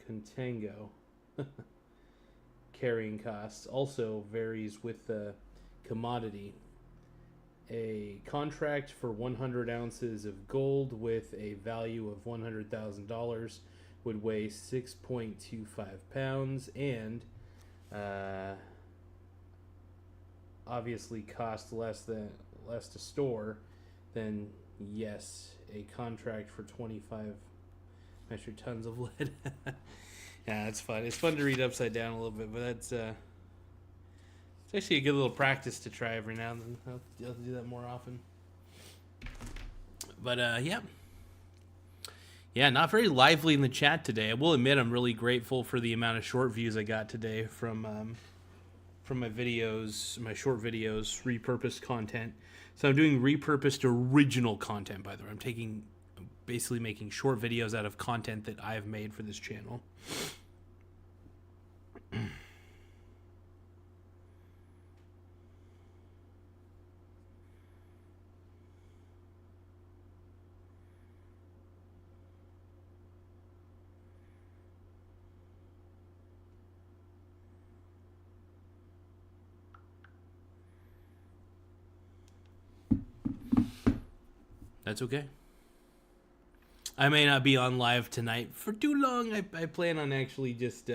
Contango. Carrying costs also varies with the commodity. A contract for 100 ounces of gold with a value of $100,000 would weigh 6.25 pounds and obviously cost less to store than, yes, a contract for 25 metric tons of lead. Yeah, that's fun. It's fun to read upside down a little bit, but that's it's actually a good little practice to try every now and then. I'll have to do that more often. But yeah, not very lively in the chat today. I will admit I'm really grateful for the amount of short views I got today from my videos, my short videos, repurposed content. So I'm doing repurposed original content, by the way. I'm basically making short videos out of content that I've made for this channel. That's okay. I may not be on live tonight for too long. I plan on actually just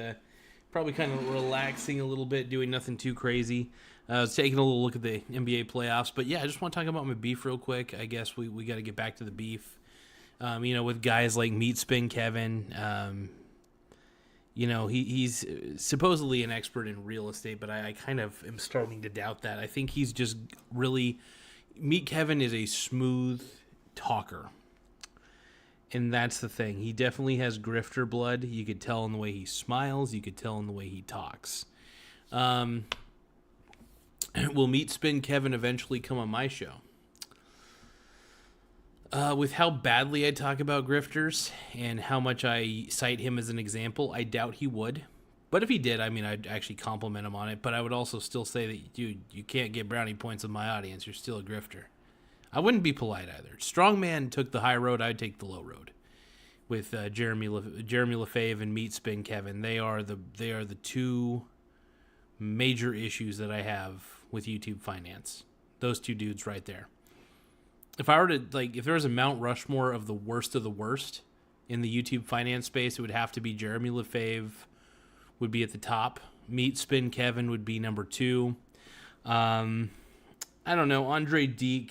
probably kind of relaxing a little bit, doing nothing too crazy. I was taking a little look at the NBA playoffs. But yeah, I just want to talk about my beef real quick. I guess we got to get back to the beef. With guys like Meat Spin Kevin. He's supposedly an expert in real estate, but I kind of am starting to doubt that. I think he's just really... Meat Kevin is a smooth talker. And that's the thing. He definitely has grifter blood. You could tell in the way he smiles. You could tell in the way he talks. Will Meat Spin Kevin eventually come on my show? With how badly I talk about grifters and how much I cite him as an example, I doubt he would. But if he did, I'd actually compliment him on it. But I would also still say that, dude, you can't get brownie points with my audience. You're still a grifter. I wouldn't be polite either. Strongman took the high road. I'd take the low road. With Jeremy Lefebvre and Meat Spin Kevin, they are the two major issues that I have with YouTube finance. Those two dudes right there. If I were to if there was a Mount Rushmore of the worst in the YouTube finance space, it would have to be Jeremy Lefebvre would be at the top. Meat Spin Kevin would be number 2. I don't know. Andrei Jikh.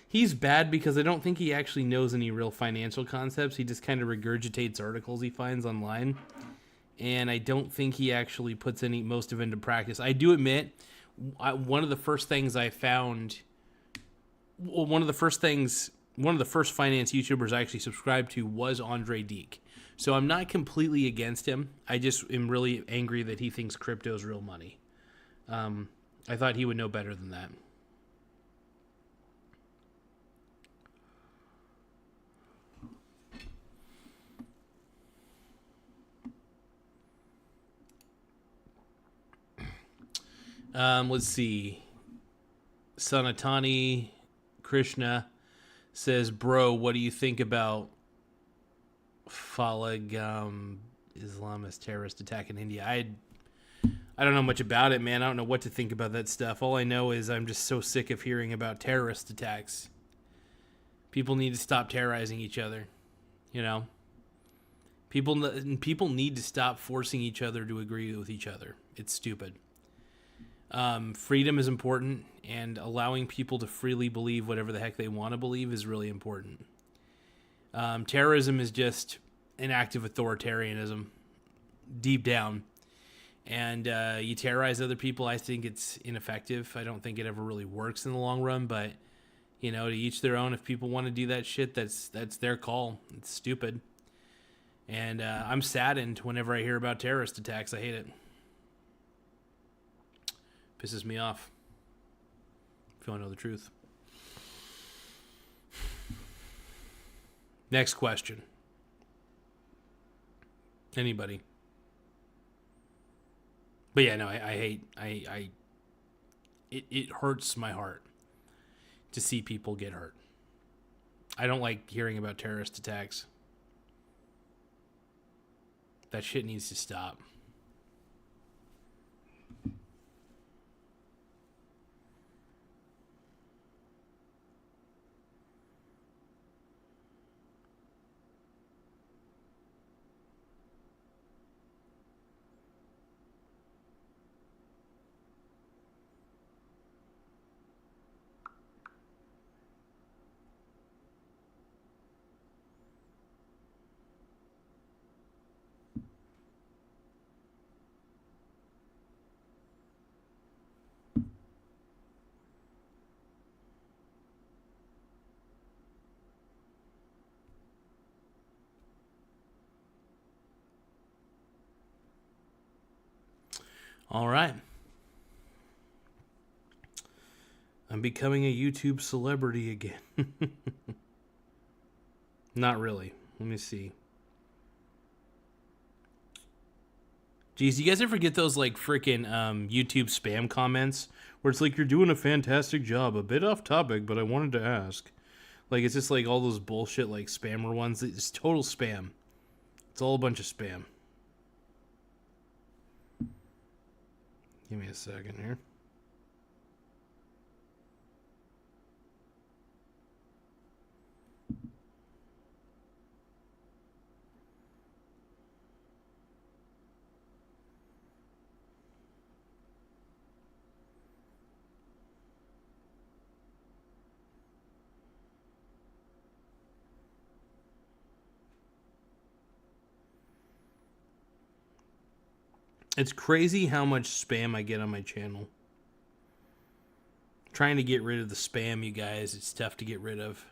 He's bad because I don't think he actually knows any real financial concepts. He just kind of regurgitates articles he finds online. And I don't think he actually puts most of it into practice. I do admit, one of the first finance YouTubers I actually subscribed to was Andrei Jikh. So I'm not completely against him. I just am really angry that he thinks crypto is real money. I thought he would know better than that. Let's see. Sanatani Krishna says, bro, what do you think about Falag Islamist terrorist attack in India? I don't know much about it, man. I don't know what to think about that stuff. All I know is I'm just so sick of hearing about terrorist attacks. People need to stop terrorizing each other, you know? People need to stop forcing each other to agree with each other. It's stupid. Freedom is important, and allowing people to freely believe whatever the heck they want to believe is really important. Terrorism is just an act of authoritarianism, deep down. And you terrorize other people, I think it's ineffective. I don't think it ever really works in the long run, but, you know, to each their own. If people want to do that shit, that's their call. It's stupid. And I'm saddened whenever I hear about terrorist attacks. I hate it. Pisses me off. If you want to know the truth. Next question. Anybody? But yeah, no, I hate. It hurts my heart to see people get hurt. I don't like hearing about terrorist attacks. That shit needs to stop. All right. I'm becoming a YouTube celebrity again. Not really. Let me see. Geez, you guys ever get those like freaking YouTube spam comments where it's like, you're doing a fantastic job, a bit off topic, but I wanted to ask. Like, it's just like all those bullshit like spammer ones. It's total spam. It's all a bunch of spam. Give me a second here. It's crazy how much spam I get on my channel. Trying to get rid of the spam, you guys. It's tough to get rid of.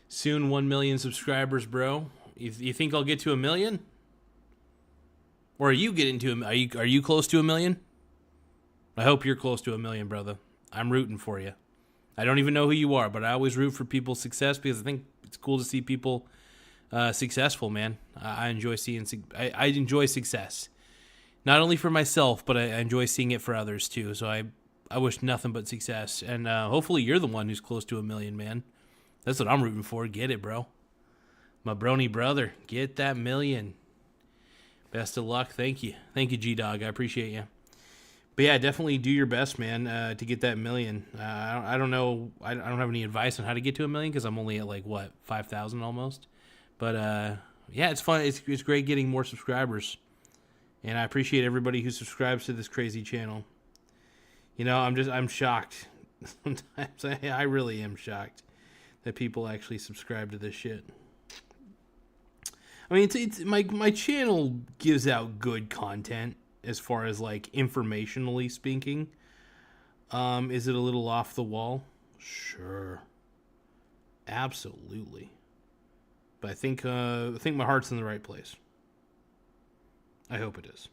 Soon 1 million subscribers, bro. You think I'll get to 1 million? Or are you getting to are you close to 1 million? I hope you're close to 1 million, brother. I'm rooting for you. I don't even know who you are, but I always root for people's success because I think it's cool to see people successful, man. I enjoy seeing. I enjoy success, not only for myself, but I enjoy seeing it for others too. So I wish nothing but success, and hopefully you're the one who's close to 1 million, man. That's what I'm rooting for. Get it, bro. My brony brother, get that 1 million. Best of luck. Thank you, G-Dog. I appreciate you. But yeah, definitely do your best, man, to get that 1 million. I don't know. I don't have any advice on how to get to 1 million because I'm only at like 5,000 almost. But yeah, it's fun. It's great getting more subscribers, and I appreciate everybody who subscribes to this crazy channel. You know, I'm shocked. Sometimes I really am shocked that people actually subscribe to this shit. I mean, it's my channel gives out good content as far as like informationally speaking. Is it a little off the wall? Sure, absolutely. But I think my heart's in the right place. I hope it is.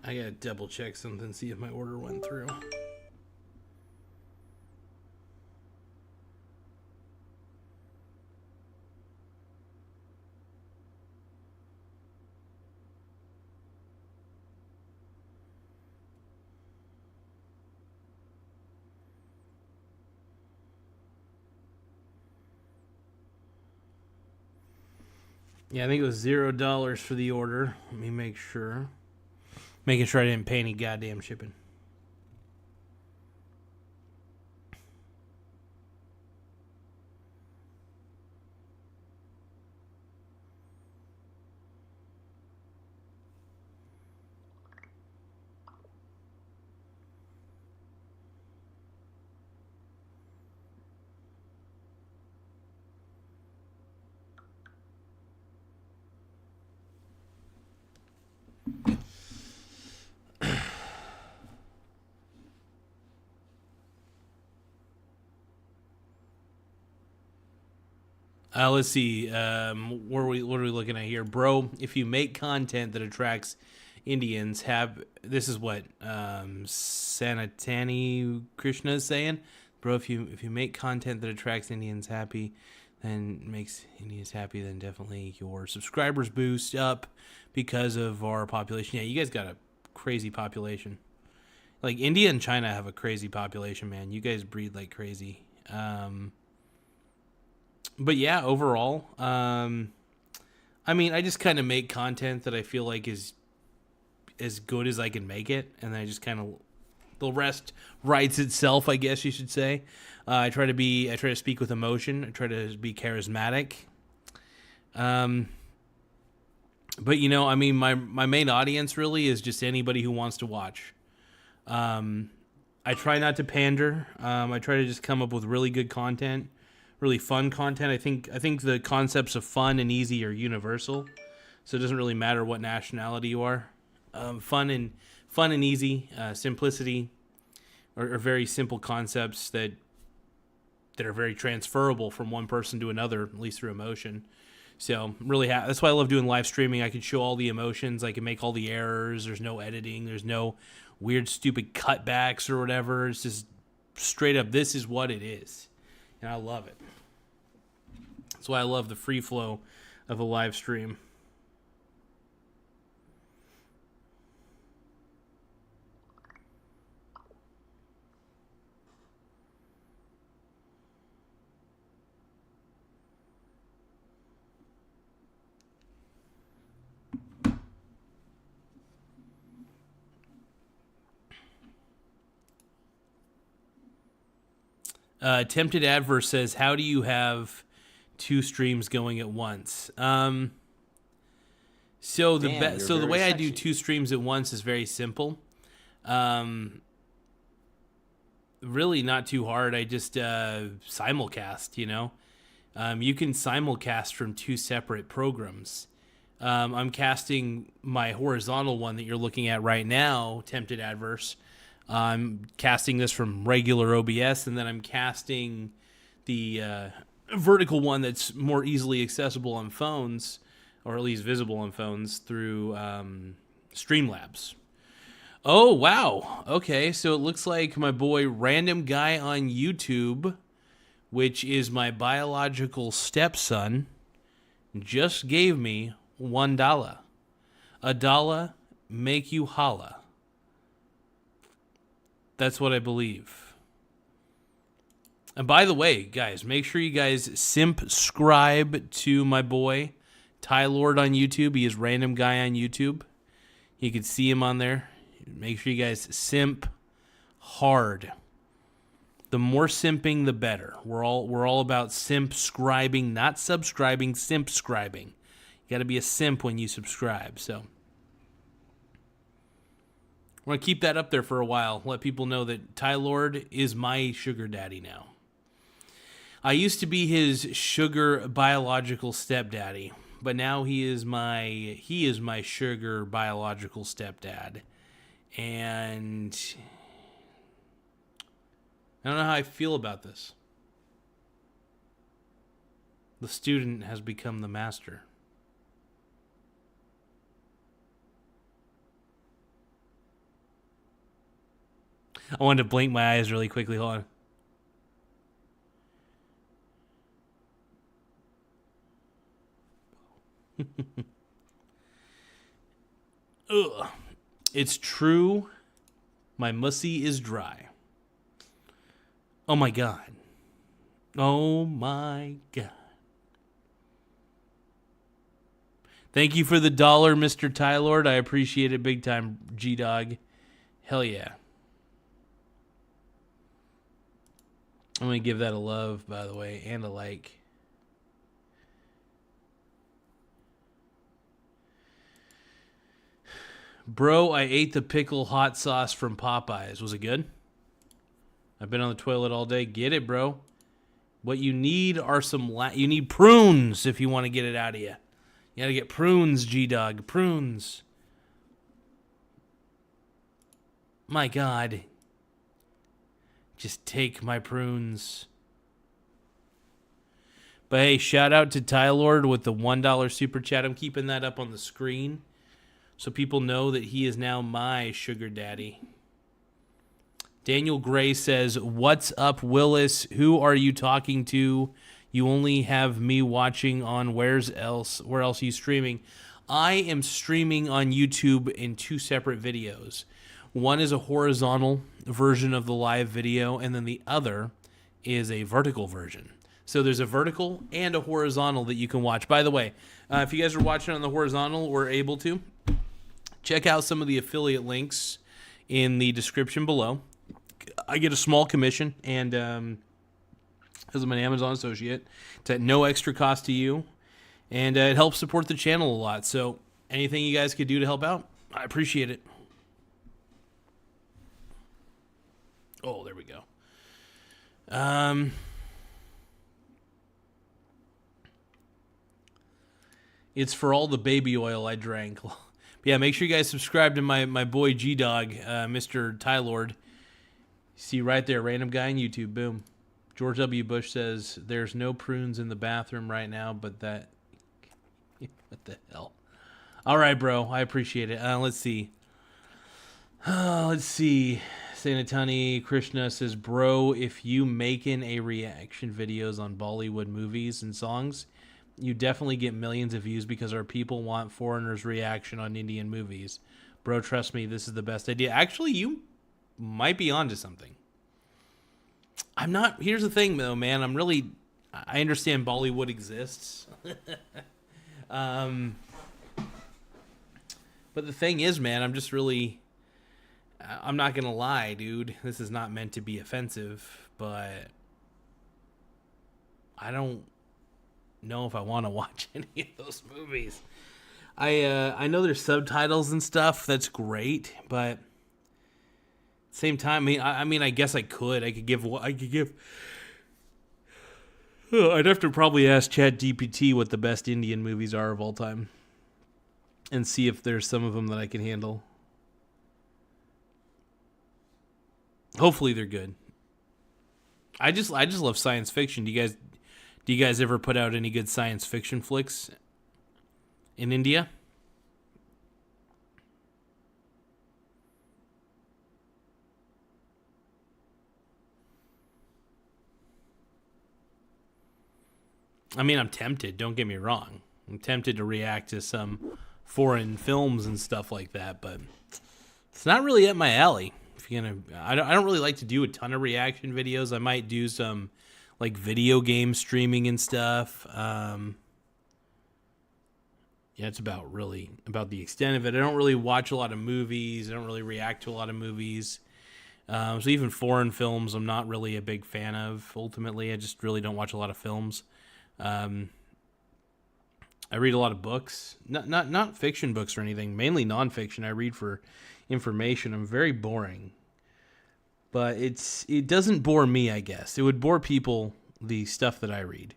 I gotta double check something, see if my order went through. Yeah, I think it was $0 for the order. Let me make sure. Making sure I didn't pay any goddamn shipping. Let's see. What are we looking at here, bro? If you make content that attracts Indians, this is what Sanatani Krishna is saying, bro. If you make content that attracts Indians happy, then makes Indians happy, then definitely your subscribers boost up because of our population. Yeah, you guys got a crazy population. Like India and China have a crazy population, man. You guys breed like crazy. But yeah, overall, I mean, I just kind of make content that I feel like is as good as I can make it, and then I just kind of, the rest writes itself, I guess you should say. I try to speak with emotion. I try to be charismatic. But you know, I mean, my main audience really is just anybody who wants to watch. I try not to pander. I try to just come up with really good content. Really fun content. I think the concepts of fun and easy are universal, so it doesn't really matter what nationality you are. Fun and easy, simplicity, are very simple concepts that are very transferable from one person to another, at least through emotion. So really, that's why I love doing live streaming. I can show all the emotions. I can make all the errors. There's no editing. There's no weird, stupid cutbacks or whatever. It's just straight up. This is what it is. And I love it. That's why I love the free flow of a live stream. Tempted Adverse says, how do you have two streams going at once? So the way I do two streams at once is very simple. Really not too hard. I just simulcast, you know. You can simulcast from two separate programs. I'm casting my horizontal one that you're looking at right now, Tempted Adverse. I'm casting this from regular OBS, and then I'm casting the vertical one that's more easily accessible on phones, or at least visible on phones, through Streamlabs. Oh, wow. Okay, so it looks like my boy Random Guy on YouTube, which is my biological stepson, just gave me $1. $1 make you holla. That's what I believe. And by the way, guys, make sure you guys subscribe to my boy Ty Lord on YouTube. He is Random Guy on YouTube. You can see him on there. Make sure you guys simp hard. The more simping, the better. We're all about simp-scribing, not subscribing, simp-scribing. You got to be a simp when you subscribe. So we're going to keep that up there for a while. Let people know that Ty Lord is my sugar daddy now. I used to be his sugar biological stepdaddy, but now he is my sugar biological stepdad. And I don't know how I feel about this. The student has become the master. I wanted to blink my eyes really quickly. Hold on. Ugh. It's true. My mussy is dry. Oh my God. Oh my God. Thank you for the $1, Mr. Tylord. I appreciate it big time, G-Dog. Hell yeah. I'm going to give that a love, by the way, and a like. Bro, I ate the pickle hot sauce from Popeyes. Was it good? I've been on the toilet all day. Get it, bro. What you need are you need prunes if you want to get it out of you. You got to get prunes, G-Dog. Prunes. My God. Just take my prunes. But hey, shout out to Tylord with the $1 super chat. I'm keeping that up on the screen so people know that he is now my sugar daddy. Daniel Gray says, "What's up, Willis? Who are you talking to? You only have me watching on where else are you streaming?" I am streaming on YouTube in 2 separate videos. One is a horizontal version of the live video, and then the other is a vertical version. So there's a vertical and a horizontal that you can watch. By the way, if you guys are watching on the horizontal or able to, check out some of the affiliate links in the description below. I get a small commission, and because I'm an Amazon associate, it's at no extra cost to you, and it helps support the channel a lot. So anything you guys could do to help out, I appreciate it. Oh, there we go. It's for all the baby oil I drank. Yeah, make sure you guys subscribe to my boy G-Dog, Mr. Tylord. See right there, random guy on YouTube. Boom. George W. Bush says, "There's no prunes in the bathroom right now, but that..." What the hell? All right, bro. I appreciate it. Let's see. Let's see. Sanatani Krishna says, "Bro, if you making a reaction videos on Bollywood movies and songs, you definitely get millions of views because our people want foreigners' reaction on Indian movies. Bro, trust me, this is the best idea." Actually, you might be onto something. I'm not. Here's the thing, though, man. I understand Bollywood exists. But the thing is, man, I'm not going to lie, dude. This is not meant to be offensive, but I don't know if I want to watch any of those movies. I know there's subtitles and stuff. That's great, but same time, I guess I could. I'd have to probably ask ChatGPT what the best Indian movies are of all time, and see if there's some of them that I can handle. Hopefully, they're good. I just love science fiction. Do you guys ever put out any good science fiction flicks in India? I mean, I'm tempted. Don't get me wrong. I'm tempted to react to some foreign films and stuff like that, but it's not really up my alley. I don't really like to do a ton of reaction videos. I might do some like video game streaming and stuff. Yeah, it's about the extent of it. I don't really watch a lot of movies. I don't really react to a lot of movies. So even foreign films, I'm not really a big fan of. Ultimately, I just really don't watch a lot of films. I read a lot of books, not fiction books or anything. Mainly nonfiction. I read for information. I'm very boring, but it doesn't bore me. I guess it would bore people, the stuff that I read,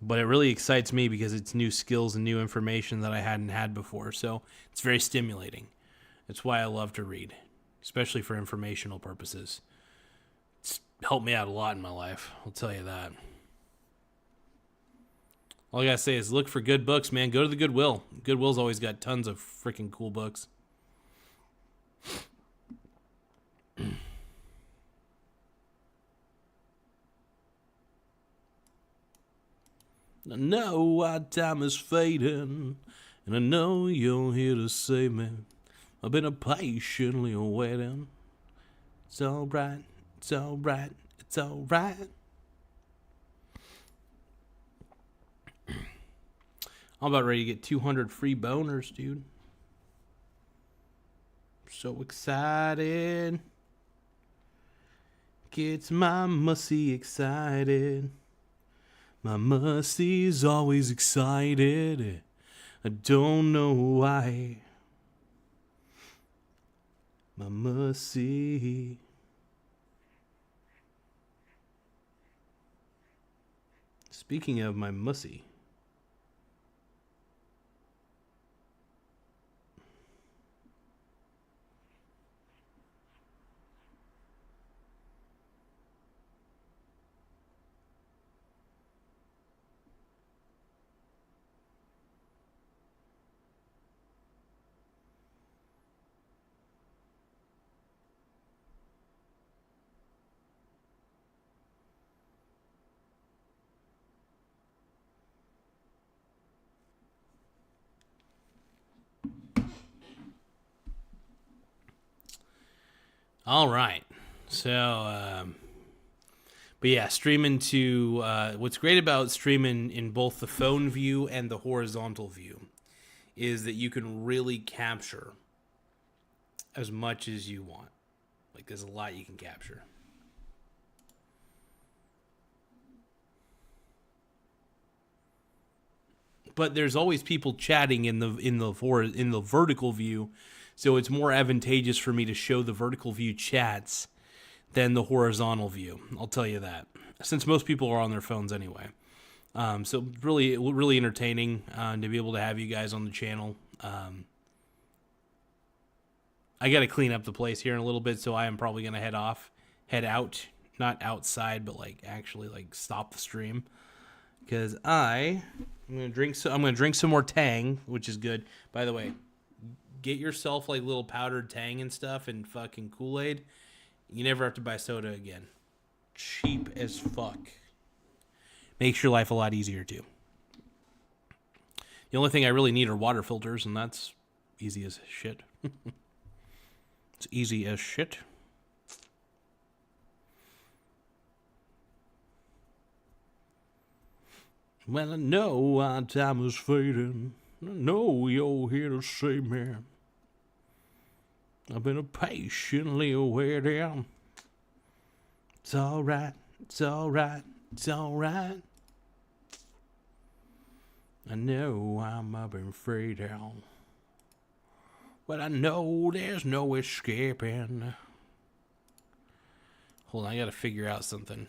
but it really excites me because it's new skills and new information that I hadn't had before. So it's very stimulating. It's why I love to read, especially for informational purposes. It's helped me out a lot in my life, I'll tell you that. All I gotta say is look for good books, man. Go to the Goodwill. Goodwill's always got tons of freaking cool books. I know our time is fading, and I know you're here to save me. I've been patiently waiting. It's alright, it's alright, it's alright. I'm about ready to get 200 free boners, dude. So excited. Gets my mussy excited. My mussy's always excited. I don't know why. My mussy. Speaking of my mussy. All right. So, but yeah, streaming to what's great about streaming in both the phone view and the horizontal view is that you can really capture as much as you want. Like there's a lot you can capture. But there's always people chatting in the vertical view, so it's more advantageous for me to show the vertical view chats than the horizontal view. I'll tell you that, since most people are on their phones anyway. So really entertaining to be able to have you guys on the channel. I got to clean up the place here in a little bit, so I am probably gonna head out, not outside, but like actually like stop the stream because I'm gonna drink some more Tang, which is good. By the way, get yourself like little powdered Tang and stuff and fucking Kool-Aid. You never have to buy soda again. Cheap as fuck. Makes your life a lot easier too. The only thing I really need are water filters, and that's easy as shit. It's easy as shit. Well, I know our time is fading. I know you're here to save me. I've been patiently waiting. It's alright, it's alright, it's alright. I know I've been fading. But I know there's no escaping. Hold on, I gotta figure out something.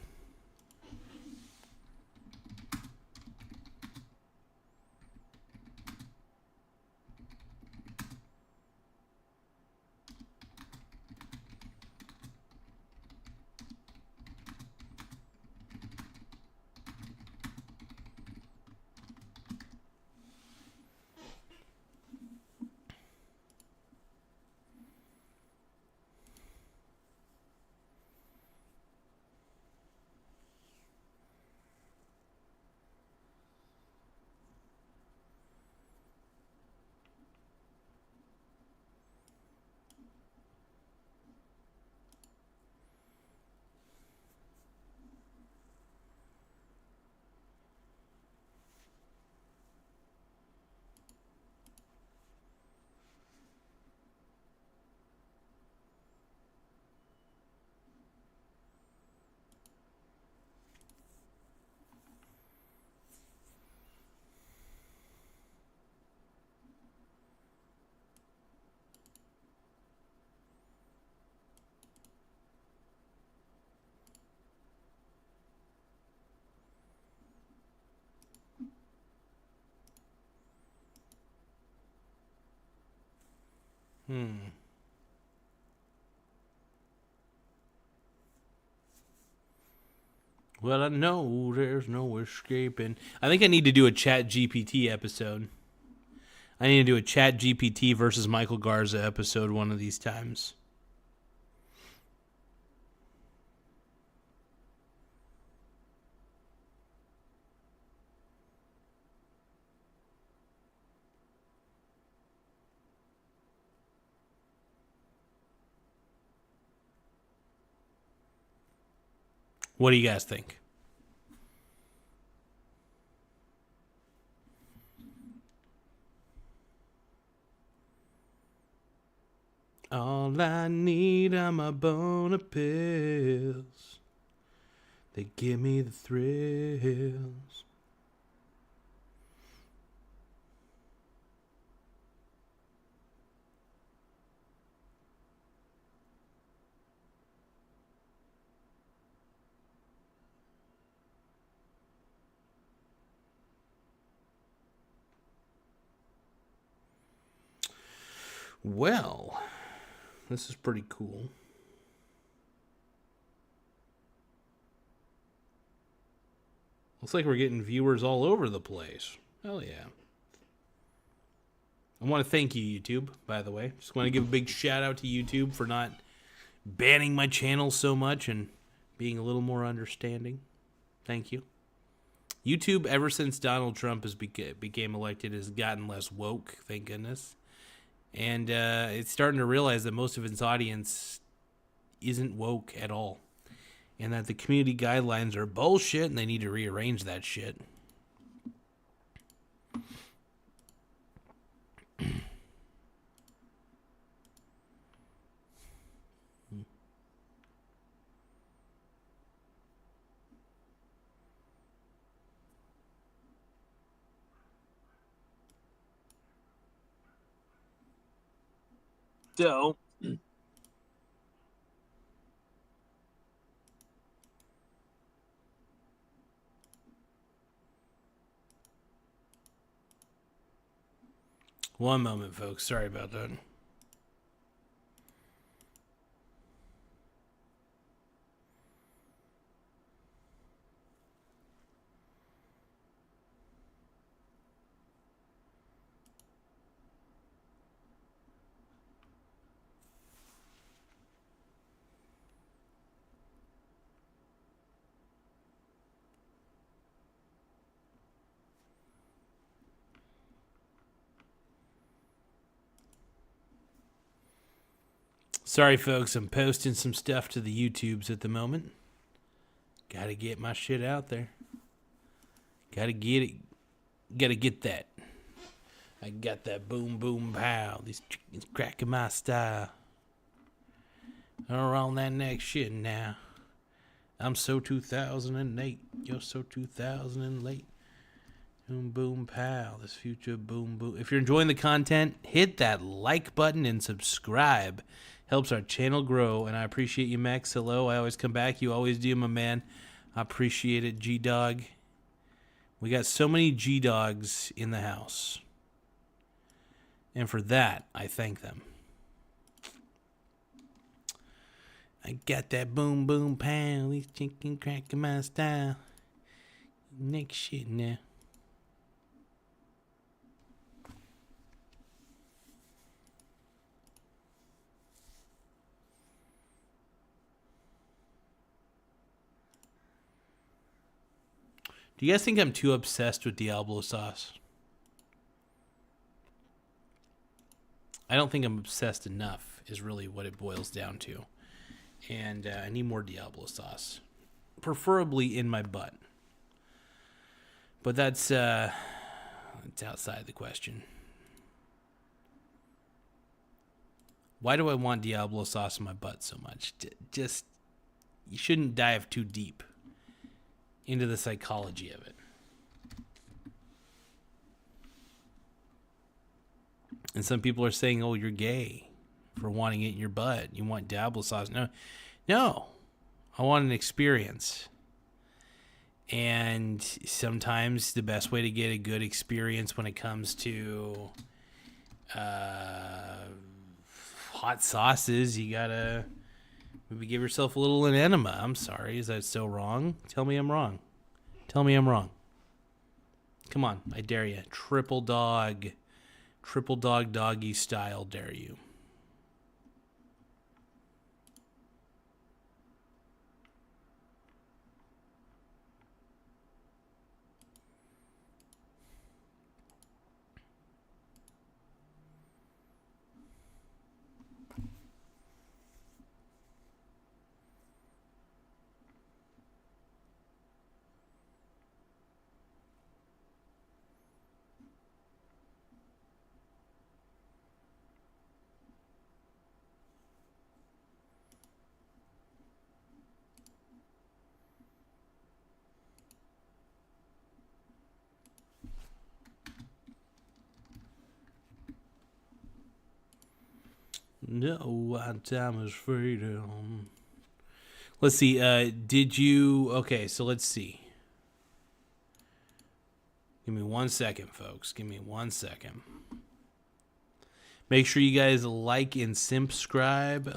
Well, I know there's no escaping. I think I need to do a Chat GPT episode. I need to do a Chat GPT versus Michael Garza episode one of these times. What do you guys think? All I need are my bona pills. They give me the thrills. Well, this is pretty cool. Looks like we're getting viewers all over the place. Hell yeah. I want to thank you, YouTube, by the way. Just want to give a big shout out to YouTube for not banning my channel so much and being a little more understanding. Thank you. YouTube, ever since Donald Trump has became elected, has gotten less woke, thank goodness. And it's starting to realize that most of its audience isn't woke at all. And that the community guidelines are bullshit and they need to rearrange that shit. So, one moment, folks. Sorry about that. Sorry, folks. I'm posting some stuff to the YouTubes at the moment. Gotta get my shit out there. Gotta get it. Gotta get that. I got that boom, boom, pow. These chickens cracking my style. Are on that next shit now. I'm so 2008. You're so 2008. Boom, boom, pow. This future boom, boom. If you're enjoying the content, hit that like button and subscribe. Helps our channel grow, and I appreciate you, Max. Hello. I always come back. You always do, my man. I appreciate it, G-Dog. We got so many G-Dogs in the house. And for that, I thank them. I got that boom, boom, pow. These chicken cracking my style. Next shit now. Do you guys think I'm too obsessed with Diablo sauce? I don't think I'm obsessed enough, is really what it boils down to. And I need more Diablo sauce. Preferably in my butt. But that's it's outside the question. Why do I want Diablo sauce in my butt so much? Just, you shouldn't dive too deep into the psychology of it. And some people are saying, oh, you're gay for wanting it in your butt. You want Diablo sauce. No. I want an experience. And sometimes the best way to get a good experience when it comes to hot sauces, you gotta maybe give yourself a little enema. I'm sorry, is that so wrong? Tell me I'm wrong. Tell me I'm wrong. Come on, I dare you. Triple dog doggy style, dare you. No, time is freedom. Let's see. Did you? Okay, so let's see. Give me 1 second, folks. Give me 1 second. Make sure you guys like and subscribe.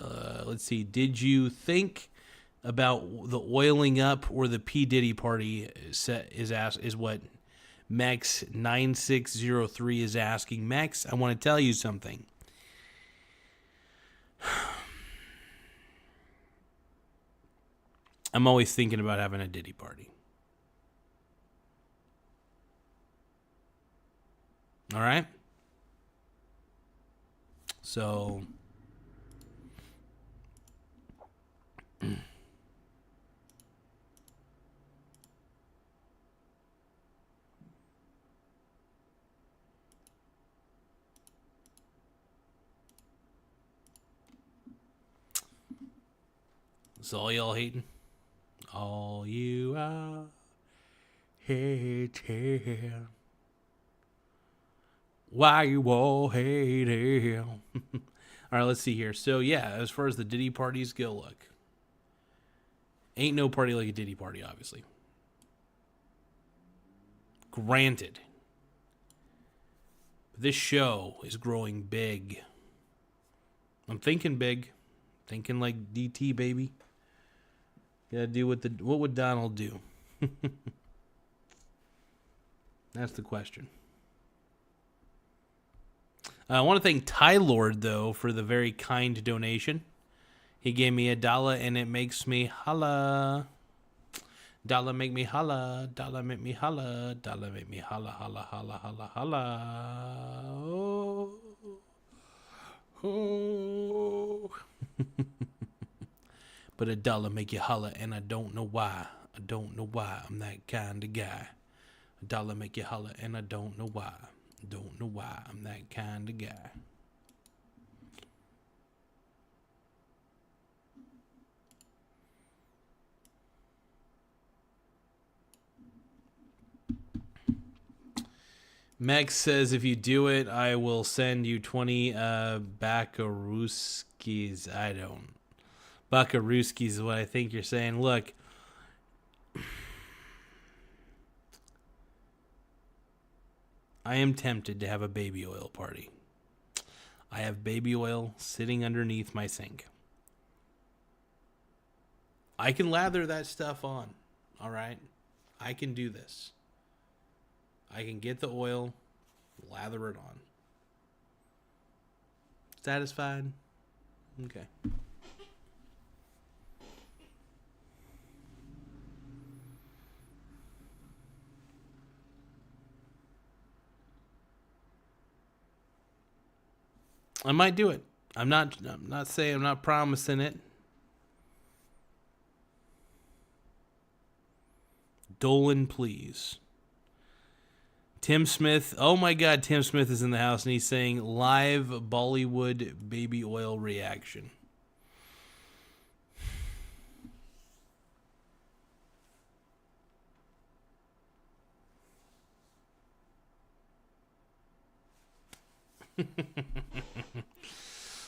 Let's see. Did you think about the oiling up or the P Diddy party? Is what Max 9603 is asking. Max, I want to tell you something. I'm always thinking about having a Diddy party. All right? So is all y'all hating? All you are hating. Why you all hating? All right, let's see here. So, yeah, as far as the Diddy parties go, look. Ain't no party like a Diddy party, obviously. Granted. This show is growing big. I'm thinking big. Thinking like DT, baby. Gotta do what would Donald do? That's the question. I want to thank Ty Lord, though, for the very kind donation. He gave me $1 and it makes me holla. Dollar make me holla. Dollar make me holla. Dollar make me holla, holla, holla, holla, holla. Oh. Oh. But $1 make you holla, and I don't know why. I don't know why I'm that kind of guy. $1 make you holla, and I don't know why. Don't know why I'm that kind of guy. Meg says, if you do it, I will send you 20 Bakaruskis. I don't. Bakaruskis is what I think you're saying. Look. I am tempted to have a baby oil party. I have baby oil sitting underneath my sink. I can lather that stuff on. All right? I can do this. I can get the oil, lather it on. Satisfied? Okay. I might do it. I'm not saying, I'm not promising it. Dolan, please. Tim Smith. Oh my God, Tim Smith is in the house and he's saying live Bollywood baby oil reaction.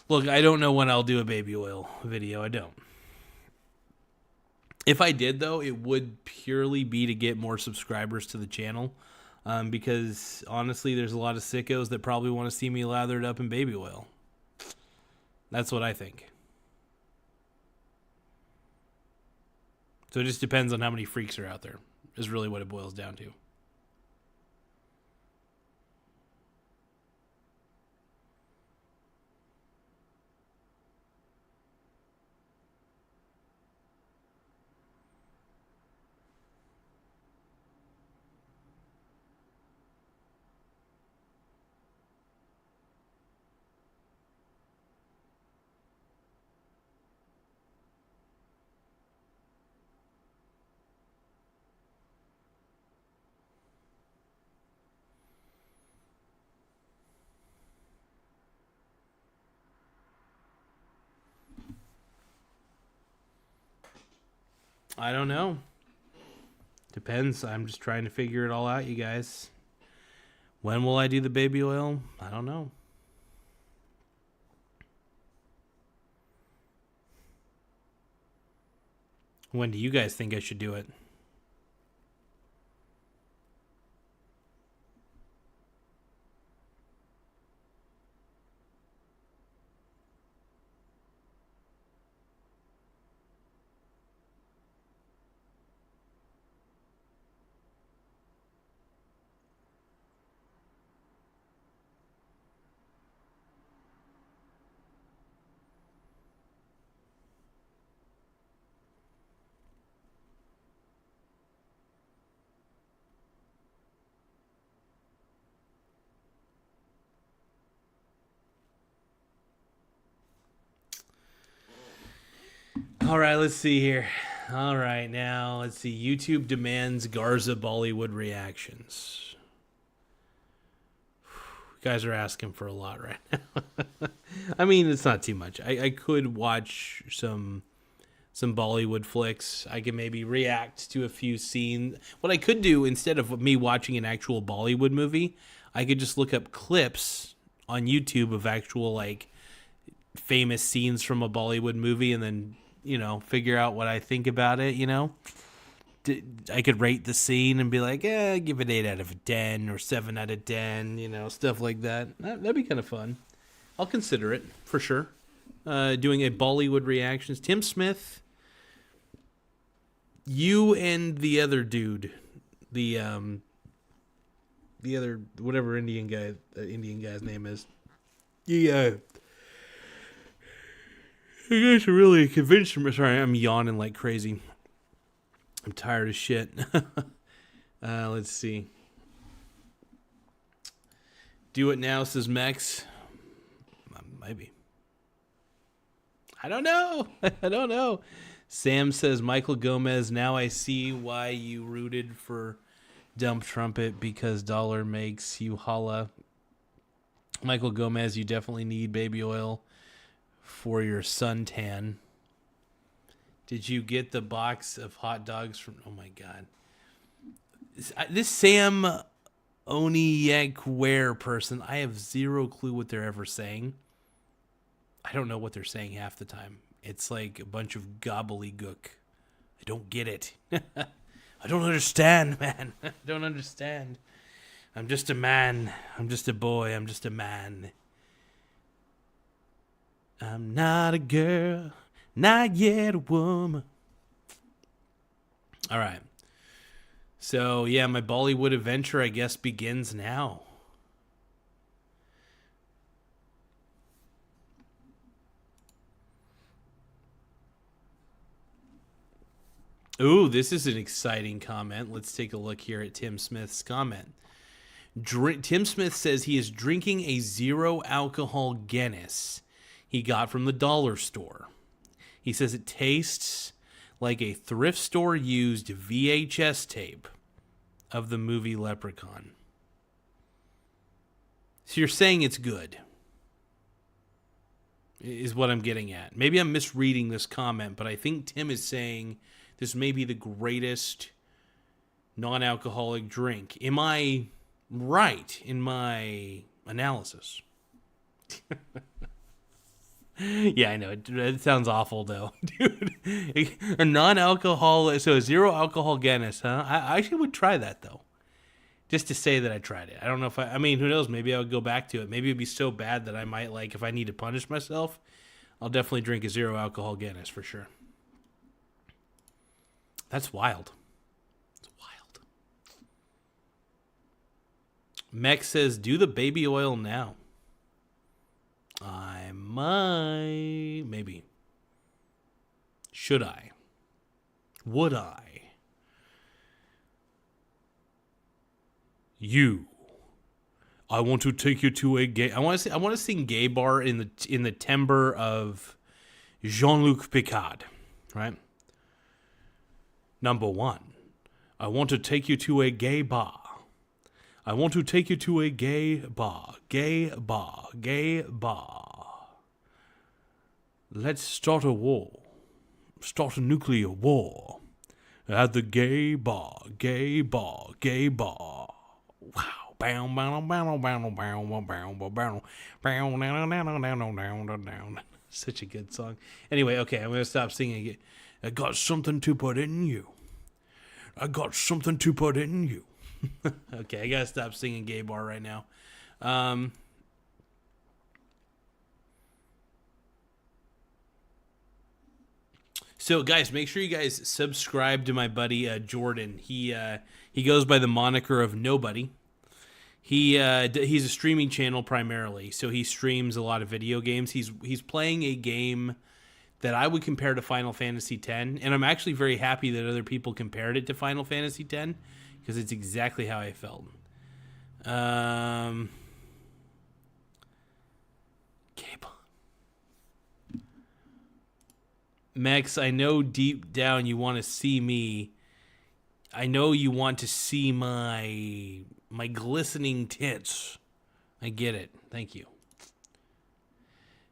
Look, I don't know when I'll do a baby oil video. I don't. If I did, though, it would purely be to get more subscribers to the channel. Because, honestly, there's a lot of sickos that probably want to see me lathered up in baby oil. That's what I think. So it just depends on how many freaks are out there, is really what it boils down to. I don't know. Depends. I'm just trying to figure it all out, you guys. When will I do the baby oil? I don't know. When do you guys think I should do it? All right, let's see here. All right, now let's see. YouTube demands Garza Bollywood reactions. You guys are asking for a lot right now. I mean, it's not too much. I could watch some Bollywood flicks. I could maybe react to a few scenes. What I could do, instead of me watching an actual Bollywood movie, I could just look up clips on YouTube of actual, like, famous scenes from a Bollywood movie and then, you know, figure out what I think about it, you know? I could rate the scene and be like, give it 8 out of 10 or 7 out of 10, you know, stuff like that. That'd be kind of fun. I'll consider it, for sure. Doing a Bollywood reactions. Tim Smith, you and the other dude, the other, whatever Indian guy's name is. Yeah. You guys are really convinced me. Sorry, I'm yawning like crazy. I'm tired of shit. Let's see. Do it now, says Mex. Maybe. I don't know. I don't know. Sam says, Michael Gomez, now I see why you rooted for Dump Trumpet, because dollar makes you holla. Michael Gomez, you definitely need baby oil for your suntan. Did you get the box of hot dogs from... Oh, my God. This Sam Oniyekware person, I have zero clue what they're ever saying. I don't know what they're saying half the time. It's like a bunch of gobbledygook. I don't get it. I don't understand, man. I don't understand. I'm just a man. I'm just a boy. I'm just a man. I'm not a girl. Not yet a woman. All right. So, yeah, my Bollywood adventure, I guess, begins now. Ooh, this is an exciting comment. Let's take a look here at Tim Smith's comment. Tim Smith says he is drinking a zero-alcohol Guinness he got from the dollar store. He says it tastes like a thrift store used VHS tape of the movie Leprechaun. So you're saying it's good, is what I'm getting at. Maybe I'm misreading this comment, but I think Tim is saying this may be the greatest non-alcoholic drink. Am I right in my analysis? Yeah, I know. It sounds awful, though. Dude, a non-alcoholic, so a zero-alcohol Guinness, huh? I actually would try that, though. Just to say that I tried it. I don't know if I mean, who knows? Maybe I would go back to it. Maybe it'd be so bad that I might, like, if I need to punish myself, I'll definitely drink a 0 alcohol Guinness for sure. That's wild. It's wild. Mech says, do the baby oil now. I might. Maybe. Should I? Would I? You. I want to take you to a gay. I want to sing "Gay Bar" in the timbre of Jean-Luc Picard, right? Number 1. I want to take you to a gay bar. I want to take you to a gay bar. Gay bar. Gay bar. Let's start a war. Start a nuclear war. At the gay bar. Gay bar. Gay bar. Wow. Such a good song. Anyway, okay, I'm going to stop singing it. I got something to put in you. I got something to put in you. Okay, I got to stop singing Gay Bar right now. So, guys, make sure you guys subscribe to my buddy Jordan. He goes by the moniker of Nobody. He's a streaming channel primarily, so he streams a lot of video games. He's playing a game that I would compare to Final Fantasy X, and I'm actually very happy that other people compared it to Final Fantasy X, because it's exactly how I felt. Max, I know deep down you want to see me. I know you want to see my glistening tits. I get it. Thank you.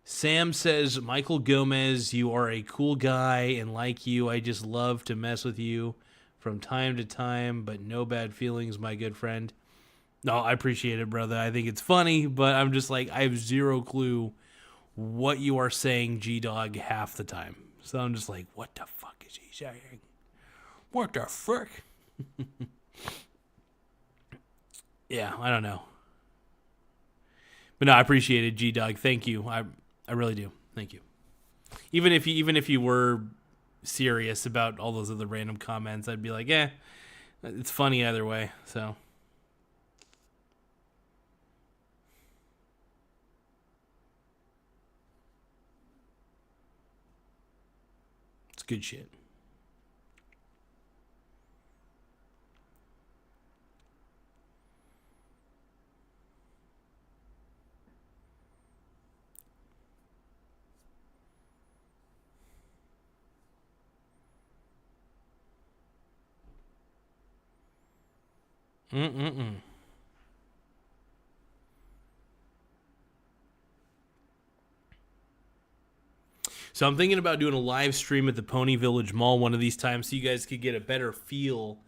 Sam says, Michael Gomez, you are a cool guy, and like you, I just love to mess with you from time to time, but no bad feelings, my good friend. No, I appreciate it, brother. I think it's funny, but I'm just like, I have zero clue what you are saying, G-Dog, half the time. So I'm just like, what the fuck is he saying? What the fuck? Yeah, I don't know. But no, I appreciate it, G-Dog. Thank you. I really do. Thank you. Even if you were serious about all those other random comments, I'd be like, it's funny either way. So it's good shit. So I'm thinking about doing a live stream at the Pony Village Mall one of these times, so you guys could get a better feel.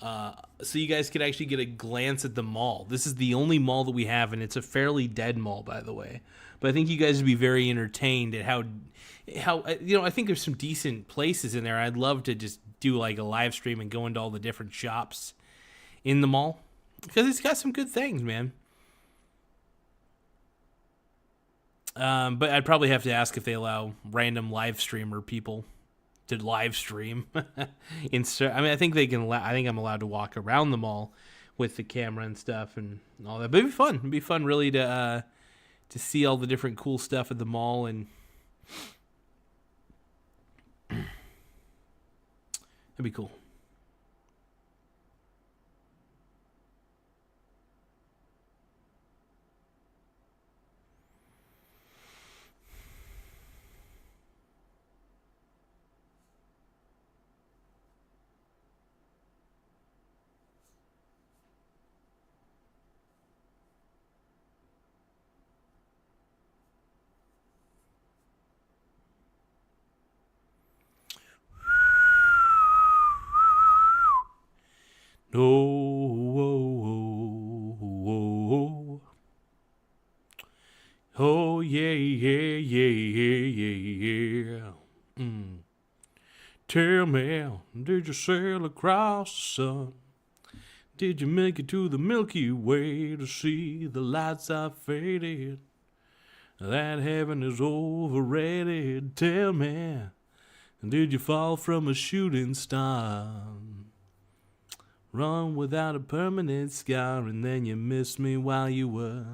So you guys could actually get a glance at the mall. This is the only mall that we have, and it's a fairly dead mall, by the way. But I think you guys would be very entertained at how I think there's some decent places in there. I'd love to just do like a live stream and go into all the different shops in the mall, because it's got some good things, man. But I'd probably have to ask if they allow random live streamer people to live stream. I think they can. I think I'm allowed to walk around the mall with the camera and stuff and all that. But it'd be fun. It'd be fun, really, to see all the different cool stuff at the mall, and it'd be cool. No, oh yeah. Tell me, did you sail across the sun? Did you make it to the Milky Way to see the lights are faded? that heaven is overrated. Tell me, did you fall from a shooting star? Run without a permanent scar, and then you missed me while you were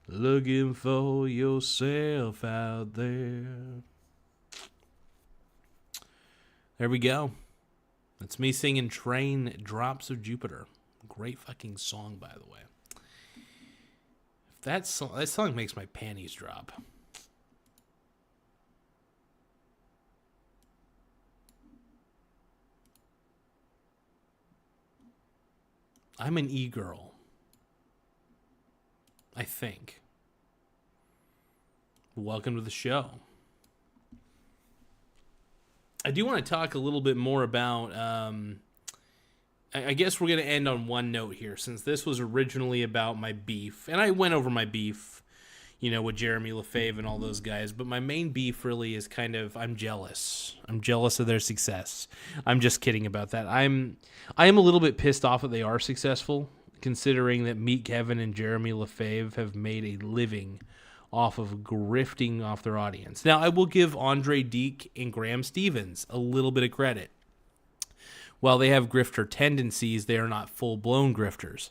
looking for yourself out there. There we go. That's me singing Train Drops of Jupiter. Great fucking song, by the way. That song makes my panties drop. I'm an e-girl. I think. Welcome to the show. I do want to talk a little bit more about, I guess we're going to end on one note here, since this was originally about my beef, and I went over my beef, with Jeremy Lefebvre and all those guys, but my main beef really is kind of, I'm jealous. I'm jealous of their success. I'm just kidding about that. I am a little bit pissed off that they are successful, considering that Meet Kevin and Jeremy Lefebvre have made a living off of grifting off their audience. Now, I will give Andrei Jikh and Graham Stephan a little bit of credit. While they have grifter tendencies, they are not full-blown grifters.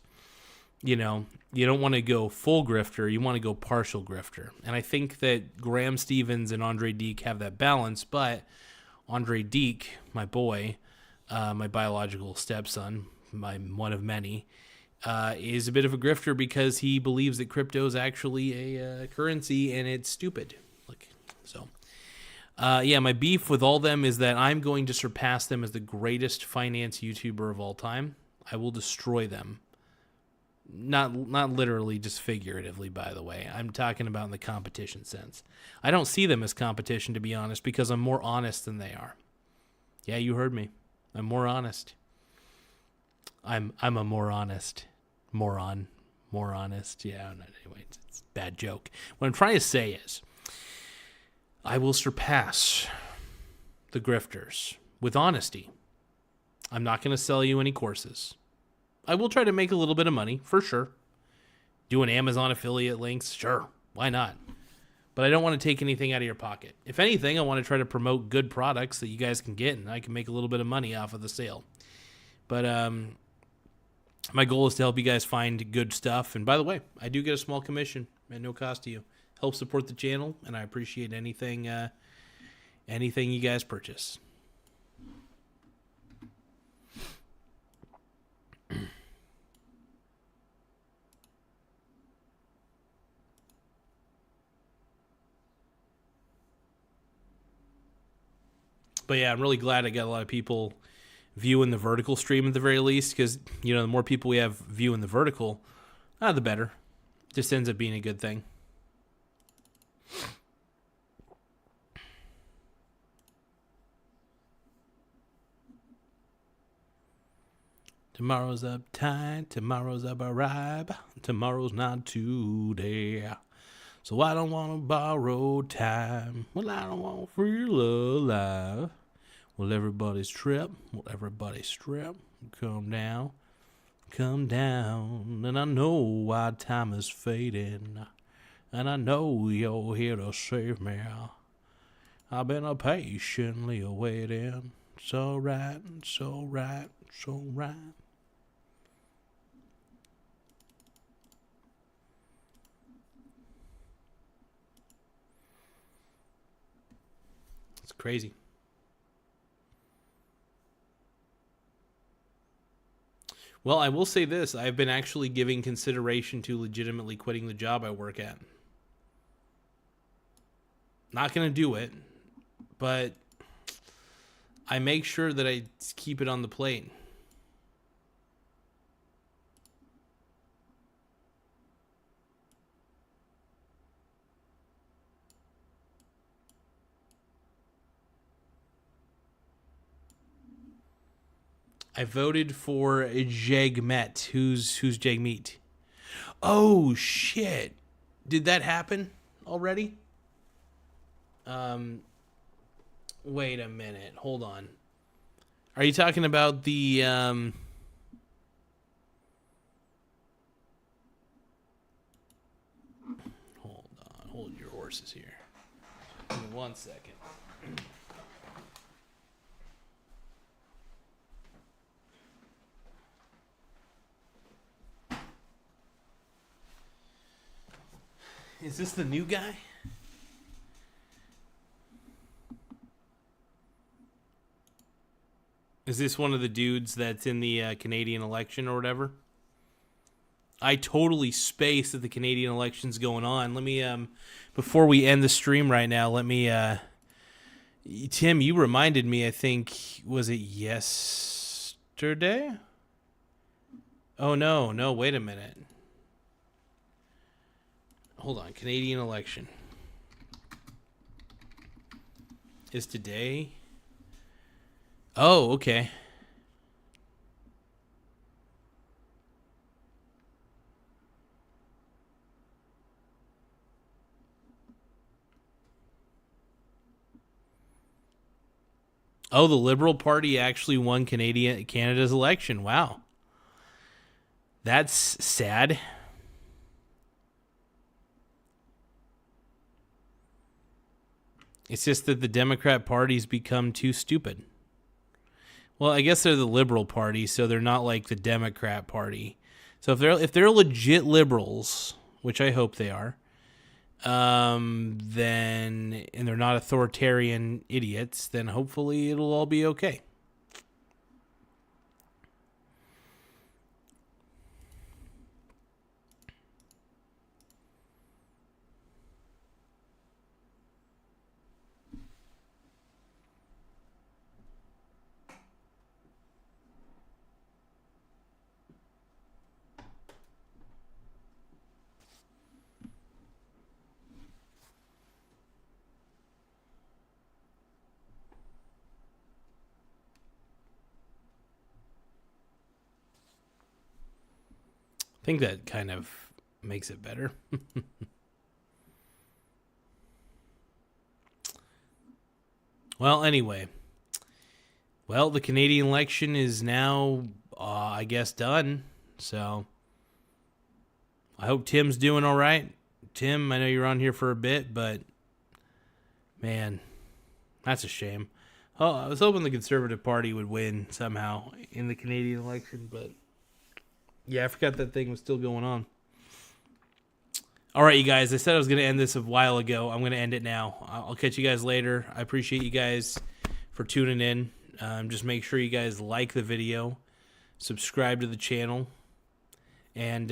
You don't want to go full grifter, you want to go partial grifter. And I think that Graham Stephan and Andrei Jikh have that balance, but Andrei Jikh, my boy, my biological stepson, one of many, is a bit of a grifter because he believes that crypto is actually a currency and it's stupid. My beef with all them is that I'm going to surpass them as the greatest finance YouTuber of all time. I will destroy them. Not literally, just figuratively, by the way. I'm talking about in the competition sense. I don't see them as competition, to be honest, because I'm more honest than they are. Yeah, you heard me. I'm more honest. I'm a more honest moron. More honest. Yeah, anyway, it's a bad joke. What I'm trying to say is, I will surpass the grifters with honesty. I'm not going to sell you any courses. I will try to make a little bit of money, for sure. Do an Amazon affiliate links, sure. Why not? But I don't want to take anything out of your pocket. If anything, I want to try to promote good products that you guys can get, and I can make a little bit of money off of the sale. But my goal is to help you guys find good stuff. And by the way, I do get a small commission at no cost to you. Help support the channel, and I appreciate anything you guys purchase. But yeah, I'm really glad I got a lot of people viewing the vertical stream at the very least, because the more people we have viewing the vertical, the better. Just ends up being a good thing. Tomorrow's uptight, tomorrow's up a ripe, tomorrow's not today. So I don't want to borrow time. Well, I don't want to feel alive. Will everybody strip? Will everybody strip? Come down. And I know why time is fading. And I know you're here to save me. I've been patiently waiting. So right, so right, so right. It's crazy. Well, I will say this. I've been actually giving consideration to legitimately quitting the job I work at. Not going to do it, but I make sure that I keep it on the plate. I voted for Jagmet. Who's Jagmeet? Oh shit! Did that happen already? Wait a minute. Hold on. Are you talking about the Hold horses here. Give me 1 second. Is this the new guy? Is this one of the dudes that's in the Canadian election or whatever? I totally spaced that the Canadian election's going on. Let me, before we end the stream right now, let me, Tim, you reminded me, I think, was it yesterday? Oh, no, wait a minute. Hold on, Canadian election. Is today? Oh, okay. Oh, the Liberal Party actually won Canada's election. Wow. That's sad. It's just that the Democrat Party's become too stupid. Well, I guess they're the Liberal Party, so they're not like the Democrat Party. So if they're legit liberals, which I hope they are, then and they're not authoritarian idiots, then hopefully it'll all be okay. I think that kind of makes it better. Well, anyway. Well, the Canadian election is now, I guess, done. So, I hope Tim's doing all right. Tim, I know you're on here for a bit, but, man, that's a shame. Oh, I was hoping the Conservative Party would win somehow in the Canadian election, but yeah, I forgot that thing was still going on. All right, you guys, I said I was going to end this a while ago. I'm going to end it now. I'll catch you guys later. I appreciate you guys for tuning in. Just make sure you guys like the video, subscribe to the channel, and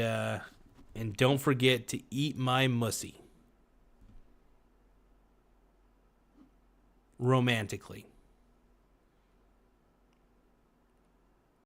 don't forget to eat my mussy. Romantically.